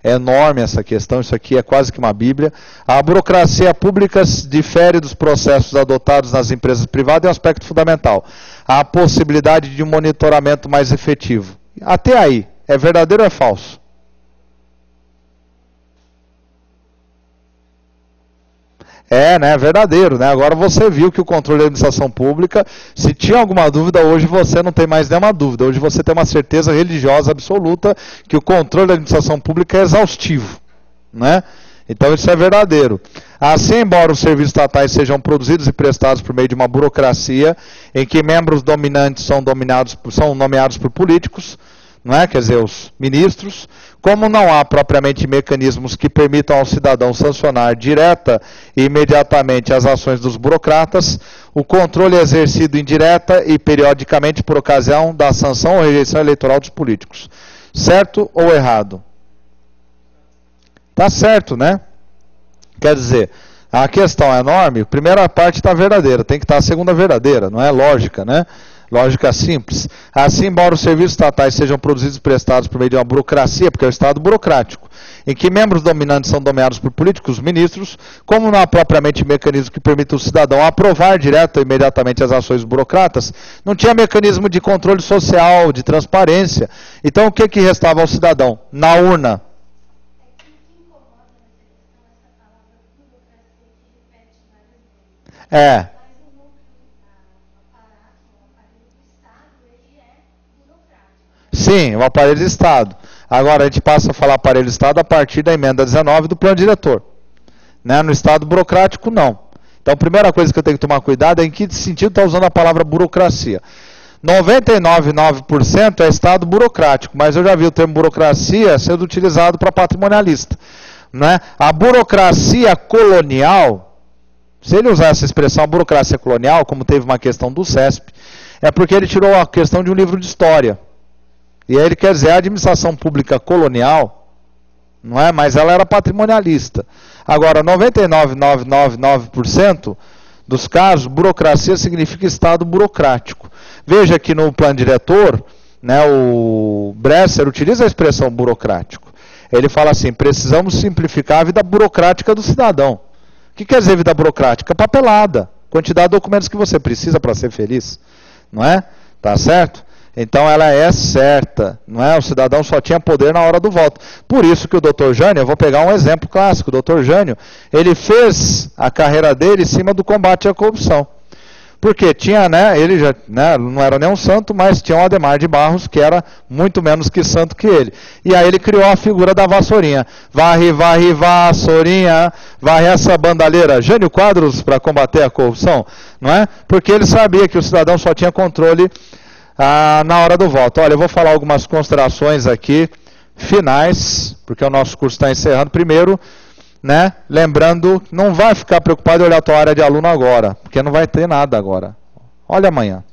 Speaker 1: É enorme essa questão, isso aqui é quase que uma bíblia. A burocracia pública difere dos processos adotados nas empresas privadas em um aspecto fundamental. A possibilidade de um monitoramento mais efetivo. Até aí, é verdadeiro ou é falso? É, né, verdadeiro, né? Agora você viu que o controle da administração pública, se tinha alguma dúvida, hoje você não tem mais nenhuma dúvida. Hoje você tem uma certeza religiosa absoluta que o controle da administração pública é exaustivo, né? Então isso é verdadeiro. Assim, embora os serviços estatais sejam produzidos e prestados por meio de uma burocracia, em que membros dominantes são nomeados por políticos, não é? Quer dizer, os ministros, como não há propriamente mecanismos que permitam ao cidadão sancionar direta e imediatamente as ações dos burocratas, o controle é exercido indireta e periodicamente por ocasião da sanção ou rejeição eleitoral dos políticos. Certo ou errado? Tá certo, né? Quer dizer, a questão é enorme, a primeira parte está verdadeira, tem que estar a segunda verdadeira, não é lógica, né? Lógica simples. Assim, embora os serviços estatais sejam produzidos e prestados por meio de uma burocracia, porque é o Estado burocrático, em que membros dominantes são nomeados por políticos, ministros, como não há propriamente mecanismo que permita o cidadão aprovar direto ou imediatamente as ações dos burocratas, não tinha mecanismo de controle social, de transparência. Então, o que restava ao cidadão? Na urna. É. Sim, o aparelho de Estado. Agora a gente passa a falar aparelho de Estado a partir da emenda 19 do plano diretor. Né? No Estado burocrático, não. Então a primeira coisa que eu tenho que tomar cuidado é em que sentido está usando a palavra burocracia. 99,9% é Estado burocrático, mas eu já vi o termo burocracia sendo utilizado para patrimonialista. Né? A burocracia colonial, se ele usar essa expressão, a burocracia colonial, como teve uma questão do CESP, é porque ele tirou a questão de um livro de história. E aí ele quer dizer a administração pública colonial, não é? Mas ela era patrimonialista. Agora, 99,999% dos casos, burocracia significa Estado burocrático. Veja que no plano diretor, né, o Bresser utiliza a expressão burocrático. Ele fala assim, precisamos simplificar a vida burocrática do cidadão. O que quer dizer vida burocrática? Papelada. Quantidade de documentos que você precisa para ser feliz. Não é? Tá certo? Então ela é certa. Não é? O cidadão só tinha poder na hora do voto. Por isso que o Dr. Jânio, eu vou pegar um exemplo clássico. O Dr. Jânio, ele fez a carreira dele em cima do combate à corrupção. Porque tinha, né, ele já, né, não era nem um santo, mas tinha um Adhemar de Barros, que era muito menos que santo que ele. E aí ele criou a figura da vassourinha. Varre, varre, vassourinha, varre essa bandalheira. Jânio Quadros para combater a corrupção, não é? Porque ele sabia que o cidadão só tinha controle na hora do voto. Olha, eu vou falar algumas considerações aqui, finais, porque o nosso curso está encerrando. Primeiro, né? Lembrando, não vai ficar preocupado em olhar a tua área de aluno agora, porque não vai ter nada agora. Olha amanhã.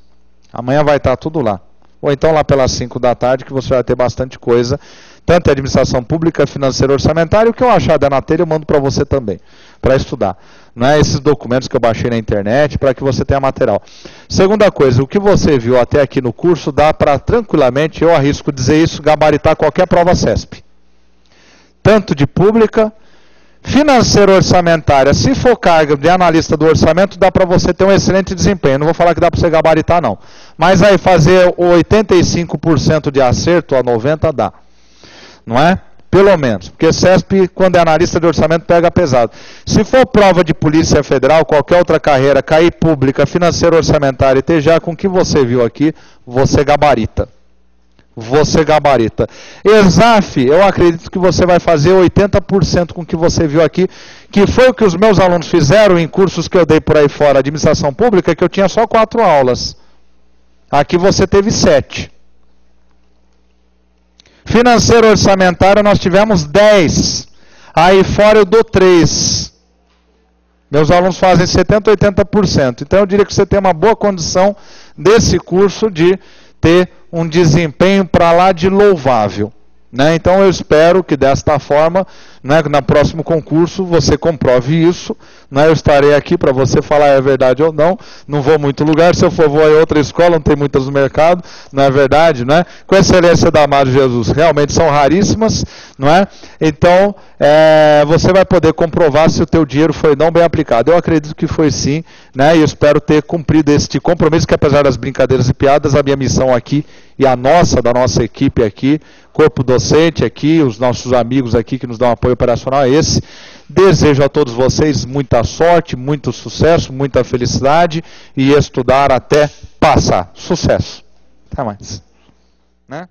Speaker 1: Amanhã vai estar tudo lá. Ou então lá pelas 5 da tarde, que você vai ter bastante coisa, tanto em administração pública, financeira, orçamentária, o que eu achar da na telha eu mando para você também, para estudar. Não é esses documentos que eu baixei na internet, para que você tenha material. Segunda coisa, o que você viu até aqui no curso, dá para tranquilamente, eu arrisco dizer isso, gabaritar qualquer prova CESP. Tanto de pública, financeira orçamentária, se for carga de analista do orçamento, dá para você ter um excelente desempenho. Não vou falar que dá para você gabaritar, não. Mas aí fazer 85% de acerto a 90% dá. Não é? Pelo menos. Porque CESP, quando é analista de orçamento, pega pesado. Se for prova de Polícia Federal, qualquer outra carreira, cair pública, financeira orçamentária e TGA, com o que você viu aqui, você gabarita. Você gabarita. ESAF, eu acredito que você vai fazer 80% com o que você viu aqui, que foi o que os meus alunos fizeram em cursos que eu dei por aí fora, administração pública, que eu tinha só 4 aulas. Aqui você teve 7. Financeiro orçamentário nós tivemos 10. Aí fora eu dou 3. Meus alunos fazem 70%, 80%. Então eu diria que você tem uma boa condição desse curso de ter um desempenho para lá de louvável. Né? Então eu espero que desta forma, né, no próximo concurso, você comprove isso. Né? Eu estarei aqui para você falar é verdade ou não. Não vou muito lugar, se eu for vou em outra escola, não tem muitas no mercado, não é verdade, né? Com a excelência da amado Jesus, realmente são raríssimas, não é? Então, você vai poder comprovar se o teu dinheiro foi não bem aplicado. Eu acredito que foi sim, né? E eu espero ter cumprido este compromisso, que apesar das brincadeiras e piadas, a minha missão aqui e a nossa, da nossa equipe aqui, corpo docente aqui, os nossos amigos aqui que nos dão apoio operacional é esse. Desejo a todos vocês muita sorte, muito sucesso, muita felicidade e estudar até passar. Sucesso. Até mais. Né?